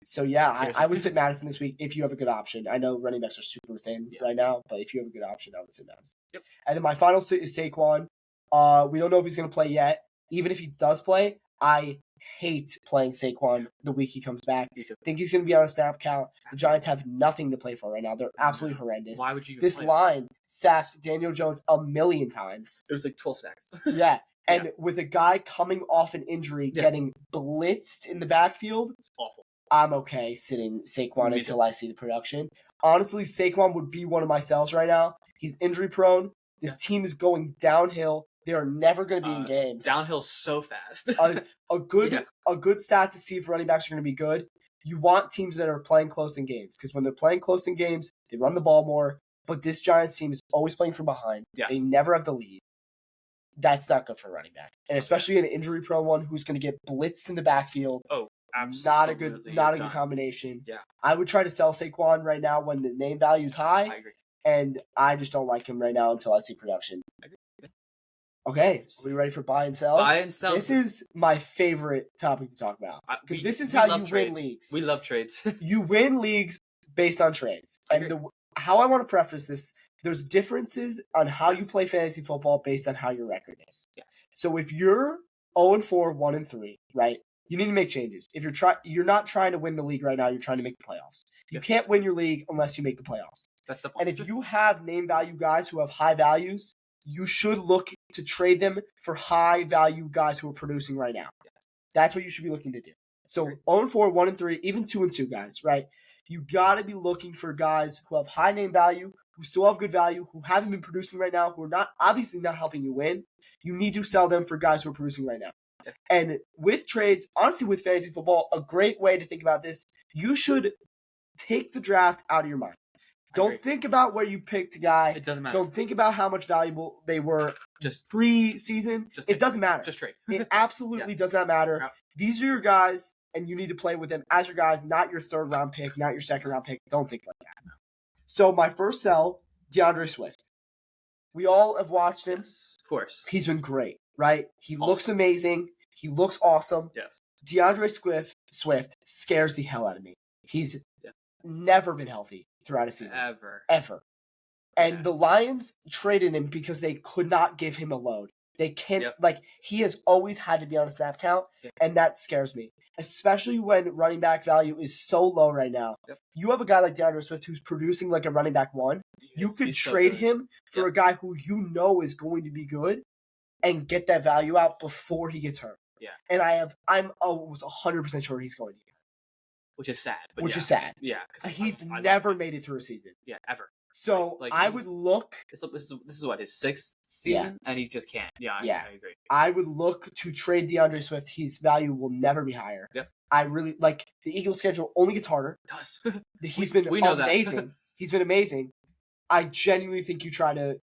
So, yeah, I would sit Madison this week if you have a good option. I know running backs are super thin right now, but if you have a good option, I would sit Madison. Yep. And then my final sit is Saquon. We don't know if he's going to play yet. Even if he does play, I hate playing Saquon the week he comes back. I think he's going to be on a snap count. The Giants have nothing to play for right now. They're absolutely horrendous. Why would you? This line sacked Daniel Jones 1,000,000 times. It was like 12 sacks. Yeah. And with a guy coming off an injury, getting blitzed in the backfield, it's awful. I'm okay sitting Saquon until I see the production. Honestly, Saquon would be one of my sells right now. He's injury prone. This team is going downhill. They are never going to be in games. Downhill so fast. a good stat to see if running backs are going to be good. You want teams that are playing close in games, because when they're playing close in games, they run the ball more. But this Giants team is always playing from behind. Yes. They never have the lead. That's not good for a running back, and especially an injury-prone one who's going to get blitzed in the backfield. Oh, absolutely. Not a good combination. Yeah, I would try to sell Saquon right now when the name value is high. I agree, and I just don't like him right now until I see production. I agree. Okay, are we ready for buy and sells? Buy and sell. This is my favorite topic to talk about, because this is how you win leagues. We love trades. You win leagues based on trades, and how I want to preface this. There's differences on how you play fantasy football based on how your record is. Yes. So if you're 0-4, 1-3, right, you need to make changes. If you're not trying to win the league right now, you're trying to make the playoffs. You can't win your league unless you make the playoffs. That's the point. And if you have name value guys who have high values, you should look to trade them for high value guys who are producing right now. Yes. That's what you should be looking to do. So 0-4, 1-3, even 2-2 guys, right? You got to be looking for guys who have high name value, who still have good value, who haven't been producing right now, who are not obviously not helping you win. You need to sell them for guys who are producing right now. Yeah. And with trades, honestly, with fantasy football, a great way to think about this, you should take the draft out of your mind. Don't think about where you picked a guy. It doesn't matter. Don't think about how much valuable they were just pre-season. It doesn't matter. Just trade. It absolutely does not matter. Yeah. These are your guys, and you need to play with them as your guys, not your third-round pick, not your second-round pick. Don't think like that. So my first sell, DeAndre Swift. We all have watched him. Yes, of course. He's been great, right? He looks amazing. He looks awesome. Yes. DeAndre Swift scares the hell out of me. He's never been healthy throughout a season. Ever. And the Lions traded him because they could not give him a load. They can't, he has always had to be on a snap count, and that scares me. Especially when running back value is so low right now. Yep. You have a guy like DeAndre Swift who's producing like a running back one. You could trade him for a guy who you know is going to be good and get that value out before he gets hurt. Yeah. And I'm almost 100% sure he's going to get hurt. Which is sad. Which is sad. Yeah. He's never made it through a season. Yeah, ever. So I would look. This is what, his 6th season, and he just can't. Yeah, I agree. I would look to trade DeAndre Swift. His value will never be higher. Yep. I really like the Eagles' schedule only gets harder. It does. He's been amazing. He's been amazing. I genuinely think you try to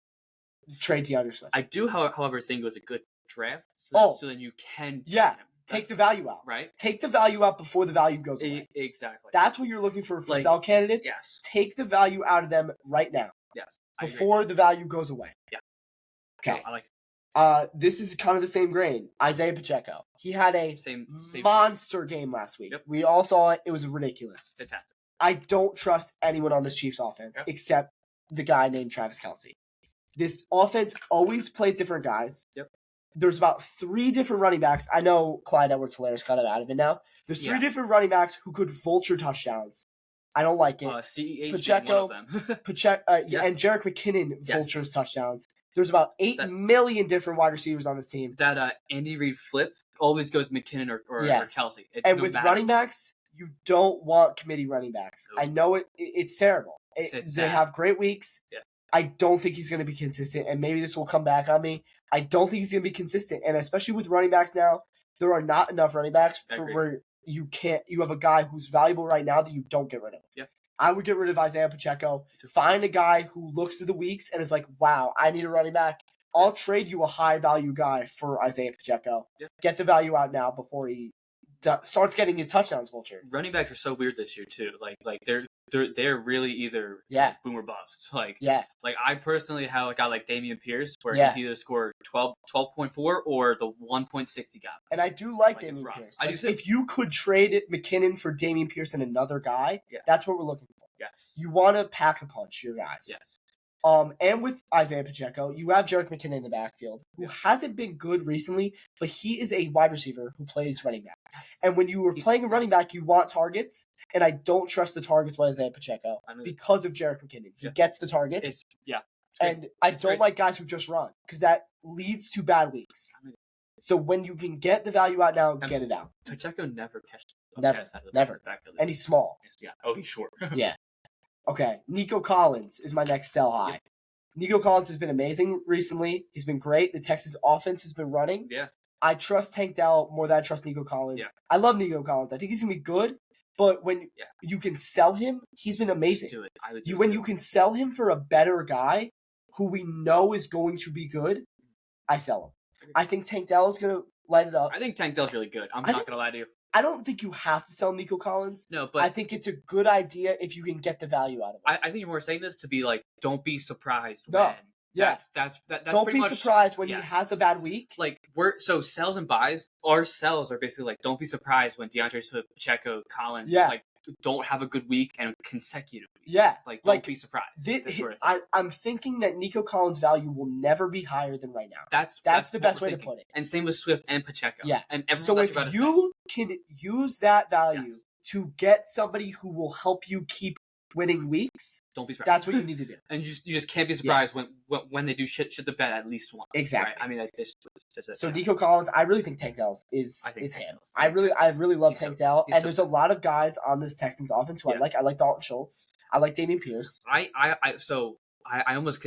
trade DeAndre Swift. I do, however, think it was a good draft. So then you can. Yeah. Take the value out. Right? Take the value out before the value goes away. Exactly. That's what you're looking for sell candidates. Yes. Take the value out of them right now. Yes. Before the value goes away. Yeah. Okay. I like it. This is kind of the same grain. Isaiah Pacheco. He had a same monster game last week. Yep. We all saw it. It was ridiculous. Fantastic. I don't trust anyone on this Chiefs offense except the guy named Travis Kelce. This offense always plays different guys. Yep. There's about 3 different running backs. I know Clyde Edwards-Helaire is kind of out of it now. There's 3 different running backs who could vulture touchdowns. I don't like it. CEH Pacheco, one of them. And Jerick McKinnon vultures touchdowns. There's about 8 million different wide receivers on this team. That Andy Reid flip always goes McKinnon or Kelce. And with running backs, you don't want committee running backs. Nope. I know it's terrible. They have great weeks. Yeah. I don't think he's going to be consistent, and maybe this will come back on me. I don't think he's going to be consistent, and especially with running backs now, there are not enough running backs where you have a guy who's valuable right now that you don't get rid of. Yeah. I would get rid of Isaiah Pacheco. Find a guy who looks at the weeks and is like, wow, I need a running back. I'll trade you a high-value guy for Isaiah Pacheco. Yeah. Get the value out now before he starts getting his touchdowns vultured. Running backs are so weird this year too. Like they're really either boom or bust. Like I personally have a guy like Dameon Pierce where he can either score 12.4 or the 1.6 he got. And I do like Dameon Pierce. I do too. If you could trade McKinnon for Dameon Pierce and another guy, that's what we're looking for. Yes. You want to pack a punch, your guys. Yes. And with Isaiah Pacheco, you have Jerick McKinnon in the backfield, who hasn't been good recently, but he is a wide receiver who plays running back. And when you were playing a running back, you want targets, and I don't trust the targets by Isaiah Pacheco because of Jerick McKinnon. He gets the targets. And I don't like guys who just run, because that leads to bad weeks. So when you can get the value out now, get it out. Pacheco never catches. Never. And he's small. Yeah. Oh, he's short. Yeah. Okay, Nico Collins is my next sell high. Yep. Nico Collins has been amazing recently. He's been great. The Texas offense has been running. Yeah. I trust Tank Dell more than I trust Nico Collins. Yeah. I love Nico Collins. I think he's going to be good, but when you can sell him, he's been amazing. When you can sell him for a better guy who we know is going to be good, I sell him. I think Tank Dell is going to light it up. I think Tank Dell's really good. I'm not going to lie to you. I don't think you have to sell Nico Collins. No, but I think it's a good idea if you can get the value out of it. I think you're more saying this to be like, don't be surprised when. That's don't be surprised when he has a bad week. Like sells and buys. Our sells are basically like, don't be surprised when DeAndre Swift, Pacheco, Collins, don't have a good week and consecutive weeks. Yeah. Don't be surprised. I'm thinking that Nico Collins' value will never be higher than right now. That's the best way to put it. And same with Swift and Pacheco. Yeah. And so if you can use that value to get somebody who will help you keep winning weeks, don't be surprised. That's what you need to do. And you just can't be surprised when they do shit the bed at least once. Exactly. Right? I mean, Nico Collins, I really think Tank Dell is him. I really love Tank Dell, and there's a lot of guys on this Texans offense who I like. I like Dalton Schultz. I like Dameon Pierce. I almost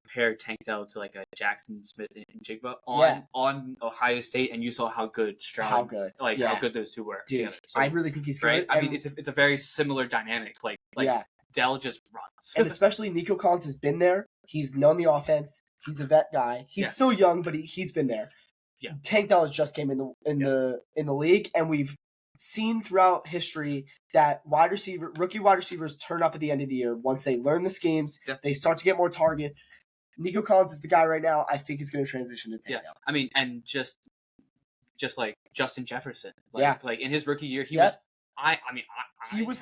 compared Tank Dell to like a Jackson Smith and Jigba on Ohio State, and you saw how good Stroud, how good those two were. Dude, I really think he's great. I mean, it's a very similar dynamic. Dell just runs, and especially Nico Collins has been there. He's known the offense. He's a vet guy. He's still young, but he's been there. Yeah. Tank Dell just came in the league, and we've seen throughout history that rookie wide receivers turn up at the end of the year once they learn the schemes. Yeah. They start to get more targets. Nico Collins is the guy right now. I think it's going to transition to Tank Dell. I mean, and just like Justin Jefferson. Like in his rookie year, he was. He was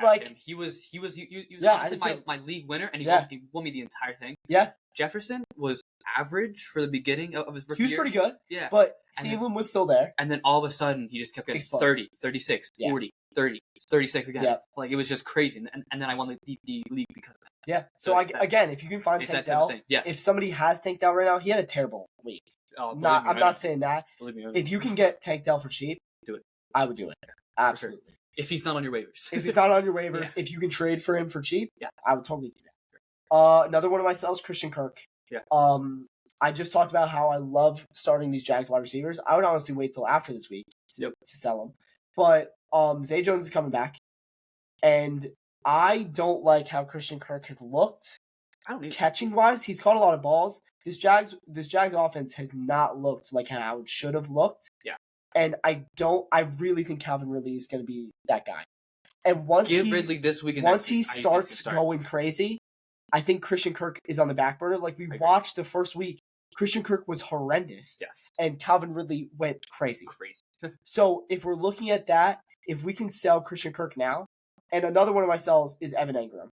honestly my league winner, and he won me the entire thing. Yeah. Jefferson was average for the beginning of his rookie year. He was pretty good. Yeah. But Thielen was still there. And then all of a sudden, he just kept getting 30, 36, 40, 30, 36 again. Yeah. Like, it was just crazy. And then I won the league because of that. Yeah. So, again, if you can find Tank Dell, if somebody has Tank Dell right now, he had a terrible week. I'm not saying that. If you can get Tank Dell for cheap, do it. I would do it. Absolutely. Sure. If he's not on your waivers. If you can trade for him for cheap, I would totally do that. Another one of my sells, Christian Kirk. Yeah. I just talked about how I love starting these Jags wide receivers. I would honestly wait till after this week to sell them. But Zay Jones is coming back, and I don't like how Christian Kirk has looked. Catching wise, he's caught a lot of balls. This Jags offense has not looked like how it should have looked. Yeah. And I really think Calvin Ridley is going to be that guy. And once Ridley this week, once he starts going crazy, I think Christian Kirk is on the back burner. Like we watched the first week, Christian Kirk was horrendous. Yes. And Calvin Ridley went crazy. So if we're looking at that, if we can sell Christian Kirk now, and another one of my sells is Evan Engram.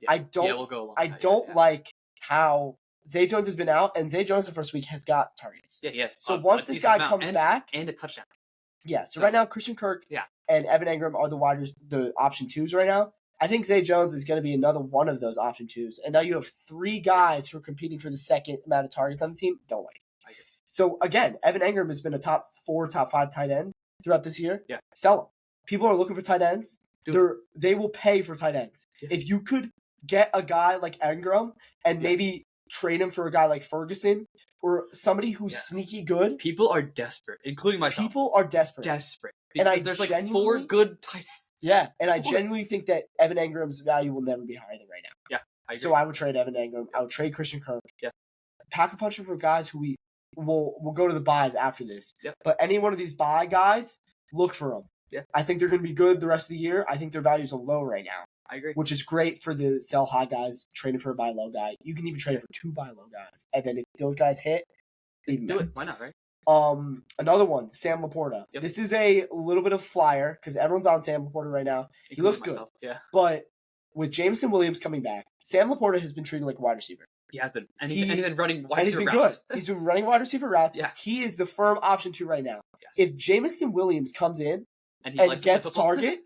Yeah. I don't like how Zay Jones has been out, and Zay Jones the first week has got targets. Yeah, yes. So once this guy comes back, and a touchdown. Yeah. So right now, Christian Kirk and Evan Engram are the option twos right now. I think Zay Jones is going to be another one of those option twos. And now you have three guys who are competing for the second amount of targets on the team. Don't like it. So again, Evan Engram has been a top 4, top 5 tight end throughout this year. Yeah. Sell him. People are looking for tight ends. They will pay for tight ends. Yeah. If you could get a guy like Engram and maybe trade him for a guy like Ferguson or somebody who's sneaky good. People are desperate, including myself. People are desperate. Because there's like 4 good tight ends. Yeah, and I genuinely think that Evan Engram's value will never be higher than right now. Yeah, I agree. So I would trade Evan Engram. I would trade Christian Kirk. Yeah. Pack a punch for guys who we'll go to the buys after this. Yeah. But any one of these buy guys, look for them. Yeah. I think they're going to be good the rest of the year. I think their values are low right now. I agree. Which is great for the sell high guys, trading for a buy low guy. You can even trade it for 2 buy low guys. And then if those guys hit, even do it. Why not, right? Another one, Sam Laporta. Yep. This is a little bit of flyer because everyone's on Sam Laporta right now. He looks good. Yeah. But with Jameson Williams coming back, Sam Laporta has been treated like a wide receiver. He has been. And he's been running wide receiver routes. He's been good. He's been running wide receiver routes. Yeah. He is the firm option 2 right now. Yes. If Jameson Williams comes in and gets target,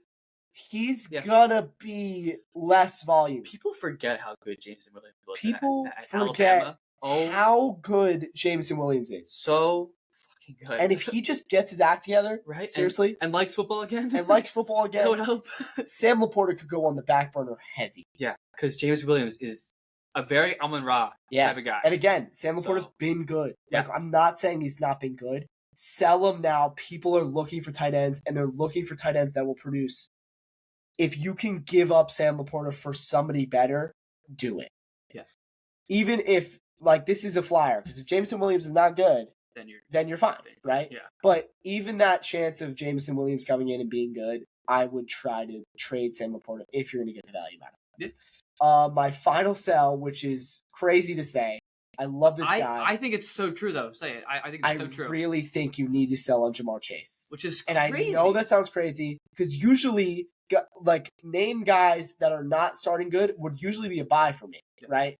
he's gonna be less volume. People forget how good Jameson Williams was. People at forget how good Jameson Williams is. So fucking good. And if he just gets his act together, right? Seriously, and likes football again, that would help. Sam Laporta could go on the back burner heavy. Yeah, because James Williams is a very Amon-Ra type of guy. And again, Sam Laporta's been good. Like, I'm not saying he's not been good. Sell him now. People are looking for tight ends, and they're looking for tight ends that will produce. If you can give up Sam Laporta for somebody better, do it. Yes. Even if, this is a flyer, because if Jameson Williams is not good, then you're fine, right? Yeah. But even that chance of Jameson Williams coming in and being good, I would try to trade Sam Laporta if you're going to get the value out of it. Yeah. My final sell, which is crazy to say, I love this guy. I think it's so true, though. Say it. I think it's so true. I really think you need to sell on Jamar Chase. Which is crazy. And I crazy. know that sounds crazy, because usually, name guys that are not starting good would usually be a buy for me, right?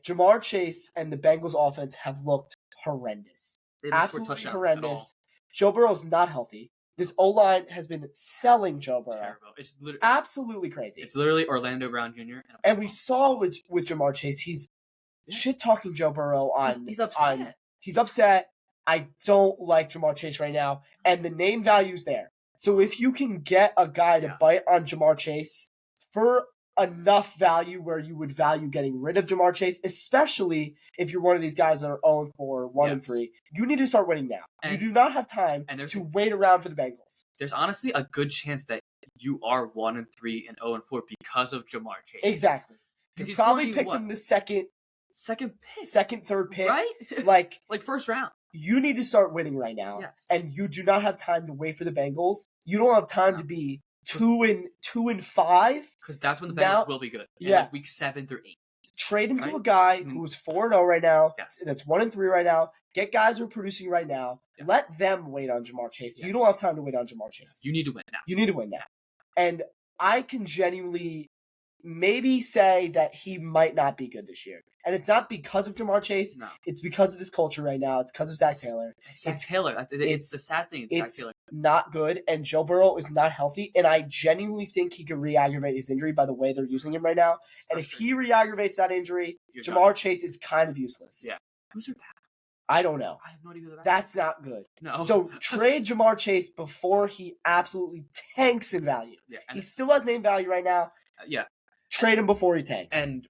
Jamar Chase and the Bengals offense have looked horrendous. Absolutely horrendous. Joe Burrow's not healthy. This O-line has been selling Joe Burrow. Terrible. It's literally absolutely crazy. It's literally Orlando Brown Jr. And we saw with Jamar Chase, he's shit-talking Joe Burrow on... He's upset. He's upset. I don't like Jamar Chase right now. And the name value's there. So if you can get a guy to bite on Jamar Chase for enough value where you would value getting rid of Jamar Chase, especially if you're one of these guys that are 0-4, 1-3, you need to start winning now. You do not have time to wait around for the Bengals. There's honestly a good chance that you are 1-3 and 0-4 because of Jamar Chase. Exactly. You probably picked him the second, third pick. Right? Like first round. You need to start winning right now. Yes. And you do not have time to wait for the Bengals. You don't have time to be 2-5. Because that's when the Bengals will be good. Week 7 through 8. Trade him to a guy who's 4-0 right now. Yes. That's 1-3 right now. Get guys who are producing right now. Yes. Let them wait on Jamar Chase. Yes. You don't have time to wait on Jamar Chase. You need to win now. You need to win now. And I can genuinely maybe say that he might not be good this year. And it's not because of Jamar Chase. No. It's because of this culture right now. It's because of Zach Taylor. It's the sad thing. It's Zach Taylor. Not good. And Joe Burrow is not healthy. And I genuinely think he could re-aggravate his injury by the way they're using him right now. And if he re-aggravates that injury, Jamar Chase is kind of useless. Yeah. Who's your back? I don't know. I have no idea who That's not good. No. So trade Jamar Chase before he absolutely tanks in value. Yeah. He still has name value right now. Trade him before he tanks. And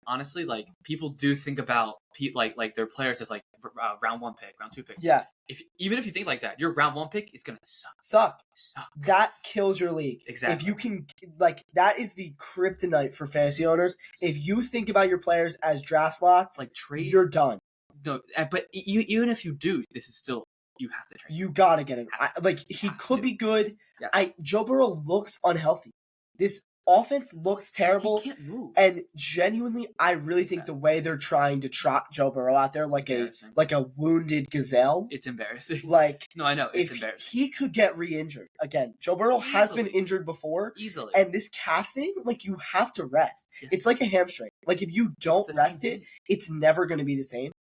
honestly, people do think about their players as round 1 pick, round 2 pick. Yeah. Even if you think like that, your round 1 pick is gonna suck. That kills your league. Exactly. If you can, that is the kryptonite for fantasy owners. If you think about your players as draft slots, you're done. No, but even if you do, this is still you have to trade. You gotta get him. He could be good. Yeah. Joe Burrow looks unhealthy. This offense looks terrible. He can't move. And genuinely, I really think the way they're trying to trot Joe Burrow out there like a wounded gazelle. It's embarrassing. No, I know. It's embarrassing. He could get re-injured. Again, Joe Burrow has been injured before. Easily. And this calf thing, you have to rest. Yeah. It's like a hamstring. If you don't rest it, it's never going to be the same.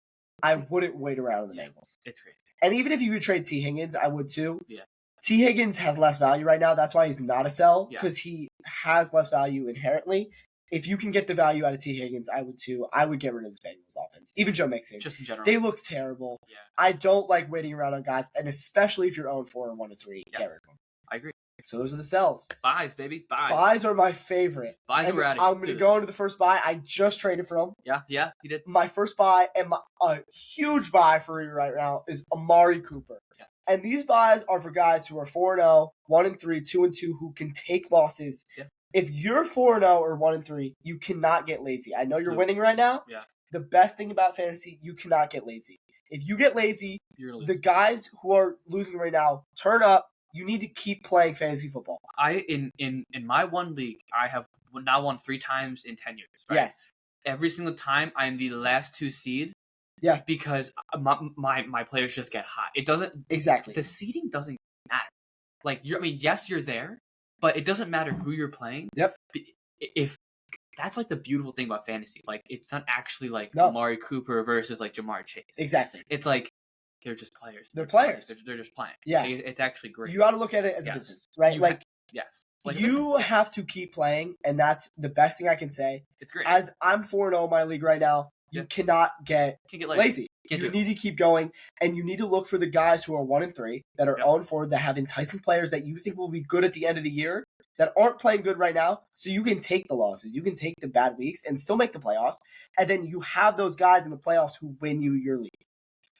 I wouldn't wait around in the Bengals. It's crazy. And even if you could trade T. Higgins, I would too. Yeah. T. Higgins has less value right now. That's why he's not a sell, because he has less value inherently. If you can get the value out of T. Higgins, I would too. I would get rid of this Bengals offense. Even Joe Mixon. Just in general. They look terrible. Yeah. I don't like waiting around on guys, and especially if you're 0-4 or 1-3, get rid of them. I agree. So those are the sells. Buys, baby. Buys. Buys are my favorite. Buys are out. I'm going to go into the first buy. I just traded for him. Yeah, he did. My first buy and a huge buy for you right now is Amari Cooper. Yeah. And these buys are for guys who are 4-0, 1-3, 2-2, who can take losses. Yeah. If you're 4-0 or 1-3, you cannot get lazy. I know you're winning right now. Yeah. The best thing about fantasy, you cannot get lazy. If you get lazy, the guys who are losing right now turn up. You need to keep playing fantasy football. In my one league, I have now won 3 times in 10 years. Right? Yes. Every single time, I'm the last 2 seed. Yeah. Because my players just get hot. It doesn't exactly. The seeding doesn't matter. Like yes, you're there, but it doesn't matter who you're playing. Yep. If that's like the beautiful thing about fantasy. Like it's not actually like Amari Cooper versus like Jamar Chase. Exactly. It's like they're just players. They're players. They're just playing. Yeah. It's actually great. You got to look at it as a business, right? Yes. You have to keep playing, and that's the best thing I can say. It's great. As I'm 4-0 in my league right now, you cannot get lazy. You need to keep going, and you need to look for the guys who are 1-3 that are 0-4 that have enticing players that you think will be good at the end of the year that aren't playing good right now. So you can take the losses, you can take the bad weeks, and still make the playoffs. And then you have those guys in the playoffs who win you your league.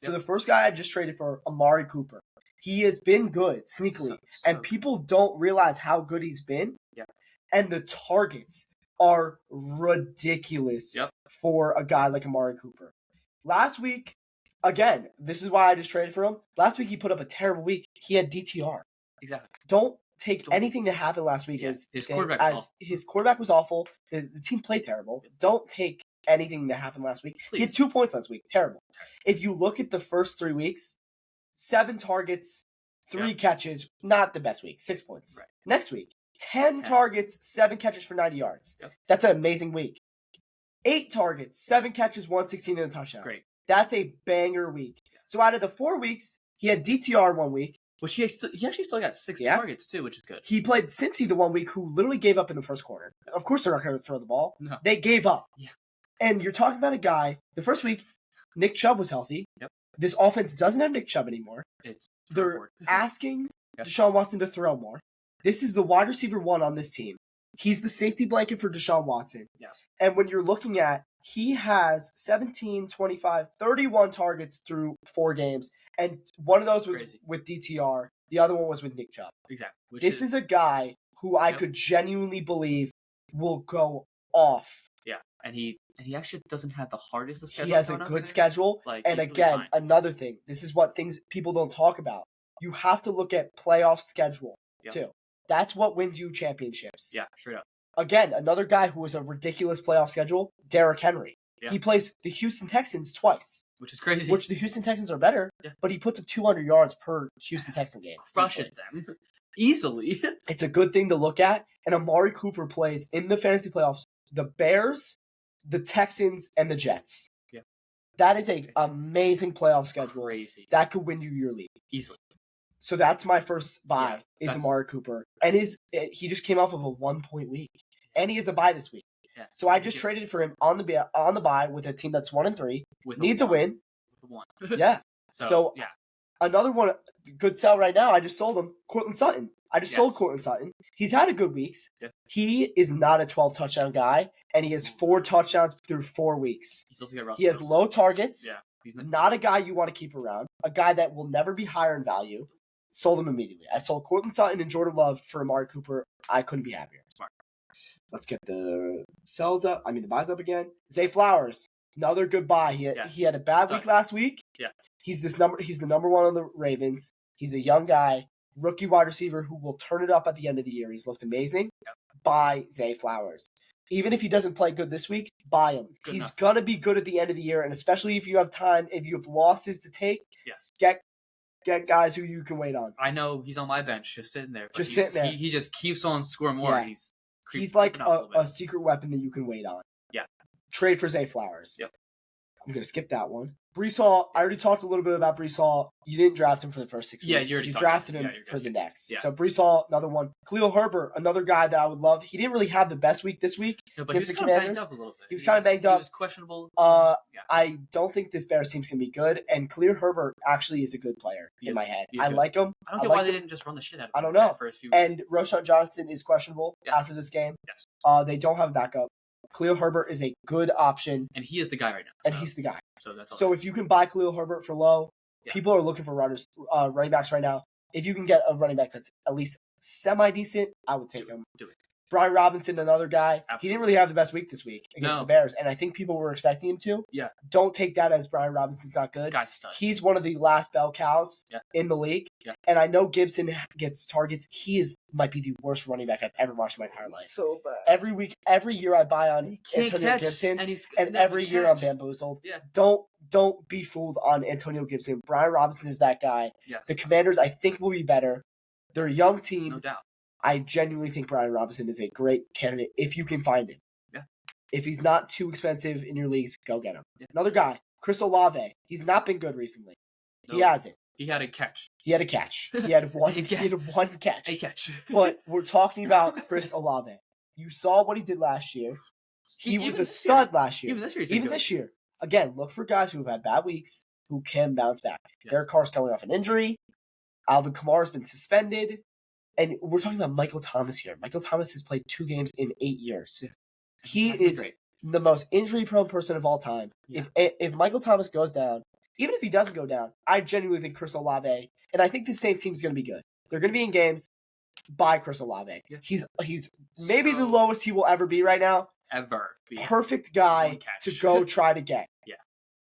So the first guy I just traded for, Amari Cooper. He has been good sneakily, and people don't realize how good he's been. Yeah. And the targets are ridiculous for a guy like Amari Cooper. Last week, again, this is why I just traded for him. Last week, he put up a terrible week. He had DTR. Exactly. Don't take anything that happened last week as his quarterback was awful. The team played terrible. Don't take anything that happened last week. Please. He had 2 points last week. Terrible. If you look at the first 3 weeks, 7 targets, 3 catches. Not the best week. 6 points. Right. Next week, 10 targets, 7 catches for 90 yards. Yep. That's an amazing week. 8 targets, 7 catches, 116 and a touchdown. Great. That's a banger week. So out of the 4 weeks, he had DTR 1 week. Which he actually still got 6 targets too, which is good. He played Cincy the 1 week, who literally gave up in the first quarter. Of course they're not going to throw the ball. No. They gave up. Yeah. And you're talking about a guy, the first week, Nick Chubb was healthy. Yep. This offense doesn't have Nick Chubb anymore. They're asking Deshaun Watson to throw more. This is the wide receiver 1 on this team. He's the safety blanket for Deshaun Watson. Yes. And when you're looking at, he has 17, 25, 31 targets through 4 games. And one of those was with DTR. The other one was with Nick Chubb. Exactly. This is a guy who I could genuinely believe will go off. Yeah. And he actually doesn't have the hardest of schedules. He has a good schedule. And again, another thing. This is what things people don't talk about. You have to look at playoff schedule, too. That's what wins you championships. Yeah, straight up. Again, another guy who has a ridiculous playoff schedule, Derrick Henry. Yeah. He plays the Houston Texans twice. Which is crazy. Which the Houston Texans are better, but he puts up 200 yards per Houston Texan game. Crushes them. Easily. It's a good thing to look at. And Amari Cooper plays in the fantasy playoffs the Bears, the Texans, and the Jets. Yeah. That is an amazing playoff schedule. Crazy. That could win you your league. Easily. So that's my first buy is Amari Cooper. And he just came off of a 1-point week. And he has a bye this week. Yeah. So I just traded for him on the bye with a team that's 1-3. Needs a win. With 1. Yeah. So another one, good sell right now. I just sold him. Courtland Sutton. I just sold Courtland Sutton. He's had a good weeks. Yeah. He is not a 12 touchdown guy, and he has 4 touchdowns through 4 weeks. He has low targets. Yeah. He's not a guy you want to keep around. A guy that will never be higher in value. Sold him immediately. I sold Courtland Sutton and Jordan Love for Amari Cooper. I couldn't be happier. Smart. Let's get the buys up again. Zay Flowers, another good buy. He had a bad week last week. Yeah. He's the number 1 on the Ravens. He's a young guy, rookie wide receiver who will turn it up at the end of the year. He's looked amazing. Yep. Buy Zay Flowers. Even if he doesn't play good this week, buy him. He's going to be good at the end of the year, and especially if you have time, if you have losses to take, get guys who you can wait on. I know he's on my bench, just sitting there. Sitting there. He just keeps on scoring more. Yeah. He's like a secret weapon that you can wait on. Yeah. Trade for Zay Flowers. Yep. I'm going to skip that one. Breece Hall, I already talked a little bit about Breece Hall. You didn't draft him for the first 6 weeks. Yeah, you drafted him for the next. Yeah. So Breece Hall, another one. Khalil Herbert, another guy that I would love. He didn't really have the best week this week against the Commanders. He was kind of banged up a little bit. He was kind of banged up. He was questionable. I don't think this Bears team's going to be good, and Khalil Herbert actually is a good player in my head. I like him. I don't get why they didn't just run the shit out of him. I don't know. First few weeks. And Roschon Johnson is questionable after this game. Yes. They don't have a backup. Khalil Herbert is a good option. And he is the guy right now. And he's the guy. So that's all. So if you can buy Khalil Herbert for low, people are looking for running backs right now. If you can get a running back that's at least semi-decent, I would take him. Do it. Brian Robinson, another guy. Absolutely. He didn't really have the best week this week against the Bears, and I think people were expecting him to. Yeah. Don't take that as Brian Robinson's not good. Guy's a stud. He's one of the last bell cows in the league. Yeah. And I know Gibson gets targets. He might be the worst running back I've ever watched in my entire life. So bad. Every year I buy on Antonio Gibson, and every year I'm bamboozled. Yeah. Don't be fooled on Antonio Gibson. Brian Robinson is that guy. Yes. The Commanders, I think, will be better. They're a young team. No doubt. I genuinely think Brian Robinson is a great candidate if you can find him. Yeah. If he's not too expensive in your leagues, go get him. Yeah. Another guy, Chris Olave. He's not been good recently. No. He hasn't. He had a catch. He had a catch. He had one catch. A catch. But we're talking about Chris Olave. You saw what he did last year. He was a stud last year. Even this year. Again, look for guys who have had bad weeks who can bounce back. Yes. Derek Carr's coming off an injury. Alvin Kamara's been suspended. And we're talking about Michael Thomas here. Michael Thomas has played 2 games in 8 years. Yeah. He is the most injury-prone person of all time. Yeah. If Michael Thomas goes down, even if he doesn't go down, I genuinely think Chris Olave, and I think the Saints team is going to be good. They're going to be in games by Chris Olave. Yeah. He's maybe the lowest he will ever be right now. Ever. Perfect guy to go try to get. Yeah.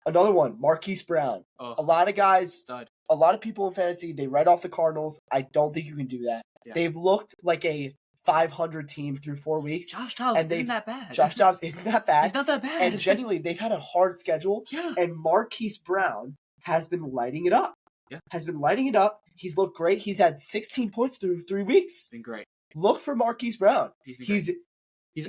Another one, Marquise Brown. Oh, a lot of guys, stud. A lot of people in fantasy, they write off the Cardinals. I don't think you can do that. Yeah. They've looked like a 500 team through 4 weeks. Josh Dobbs isn't that bad. Josh Dobbs isn't that bad. He's not that bad. And genuinely, they've had a hard schedule. Yeah. And Marquise Brown has been lighting it up. Yeah. Has been lighting it up. He's looked great. He's had 16 points through 3 weeks. Been great. Look for Marquise Brown.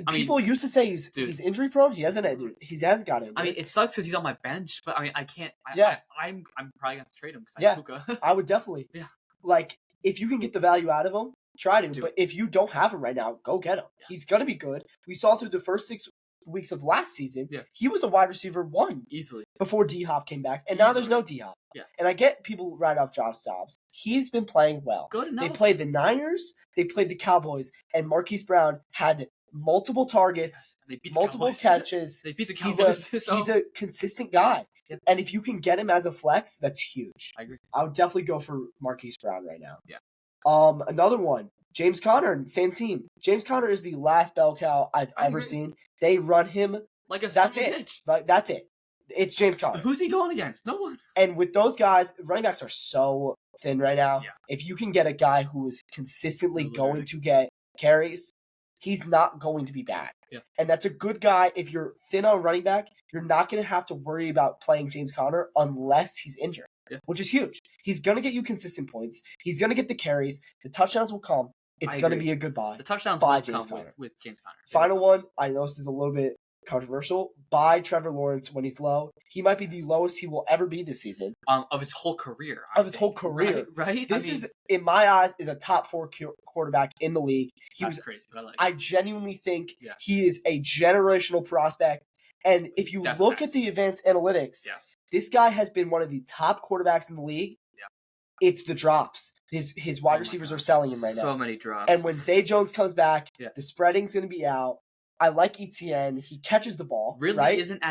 People used to say he's injury prone. He hasn't got injured. I mean, it sucks because he's on my bench, but I mean, I can't. I'm probably gonna trade him because I have Puka. I would definitely. Yeah. Like if you can get the value out of him, try to. Do but if you don't have him right now, go get him. Yeah. He's gonna be good. We saw through the first 6 weeks of last season, he was a wide receiver 1 easily before D-Hop came back, and now there's no D-Hop. Yeah. And I get people right off Josh Dobbs. He's been playing well. Good enough. They played the Niners. They played the Cowboys, and Marquise Brown had multiple targets, multiple catches. They beat the Cowboys. He's a consistent guy. Yep. And if you can get him as a flex, that's huge. I agree. I would definitely go for Marquise Brown right now. Yeah. Another one, James Conner, same team. James Conner is the last bell cow I've ever seen. They run him like a that's it. Like that's it. It's James Conner. Who's he going against? No one. And with those guys, running backs are so thin right now. Yeah. If you can get a guy who is consistently going to get carries, he's not going to be bad. Yeah. And that's a good guy. If you're thin on running back, you're not going to have to worry about playing James Conner unless he's injured, which is huge. He's going to get you consistent points. He's going to get the carries. The touchdowns will come. It's going to be a good buy. The touchdowns will come with James Conner. Final one. I know this is a little bit controversial. Buy Trevor Lawrence when he's low. He might be the lowest he will ever be this season. Of his whole career. Whole career. Right? This is, in my eyes, is a top 4 quarterback in the league. That's crazy, but I like it. I genuinely think he is a generational prospect. And if you look at the advanced analytics, this guy has been one of the top quarterbacks in the league. Yeah. It's the drops. His wide receivers are selling him right now. So many drops. And when Zay Jones comes back, the spreading's going to be out. I like Etienne. He catches the ball. Ridley isn't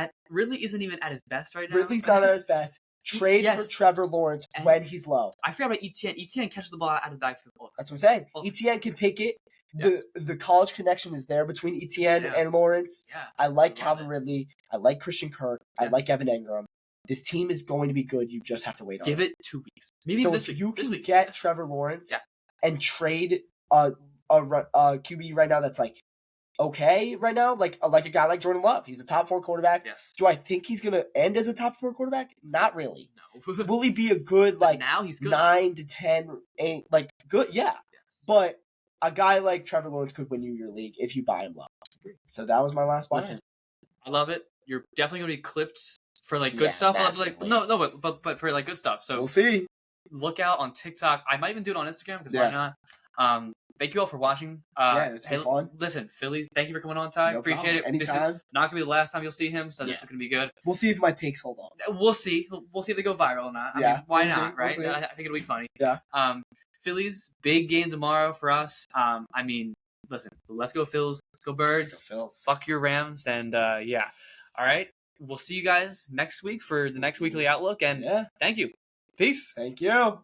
even at his best right now. Ridley's not at his best. Trade for Trevor Lawrence when he's low. I forgot about Etienne. Etienne catches the ball out of the backfield. That's what I'm saying. Etienne can take it. The college connection is there between Etienne and Lawrence. Yeah. I like Calvin Ridley. I like Christian Kirk. I like Evan Engram. This team is going to be good. You just have to wait on it. Give it 2 weeks. Maybe so this if week. you can get Trevor Lawrence and trade a QB right now that's like okay right now, like a guy like Jordan Love. He's a top 4 quarterback. Yes. Do I think he's going to end as a top 4 quarterback? Not really. No. Will he be a good now he's good. 9 to 10, 8, like good? Yeah. Yes. But a guy like Trevor Lawrence could win you your league if you buy him low. So that was my last buy. Listen, I love it. You're definitely going to be clipped for like good stuff. Massively. But for like good stuff. So we'll see. Look out on TikTok. I might even do it on Instagram because why not? Thank you all for watching. It's been fun. Listen, Philly, thank you for coming on, Ty. Appreciate it. Anytime. This is not going to be the last time you'll see him, so this is going to be good. We'll see if my takes hold on. We'll see. We'll see if they go viral or not. I mean, why not, right? I think it'll be funny. Yeah. Phillies, big game tomorrow for us. I mean, listen, let's go Phils. Let's go Birds. Let's go Phils. Fuck your Rams. And, All right. We'll see you guys next week for the next weekly outlook. And thank you. Peace. Thank you.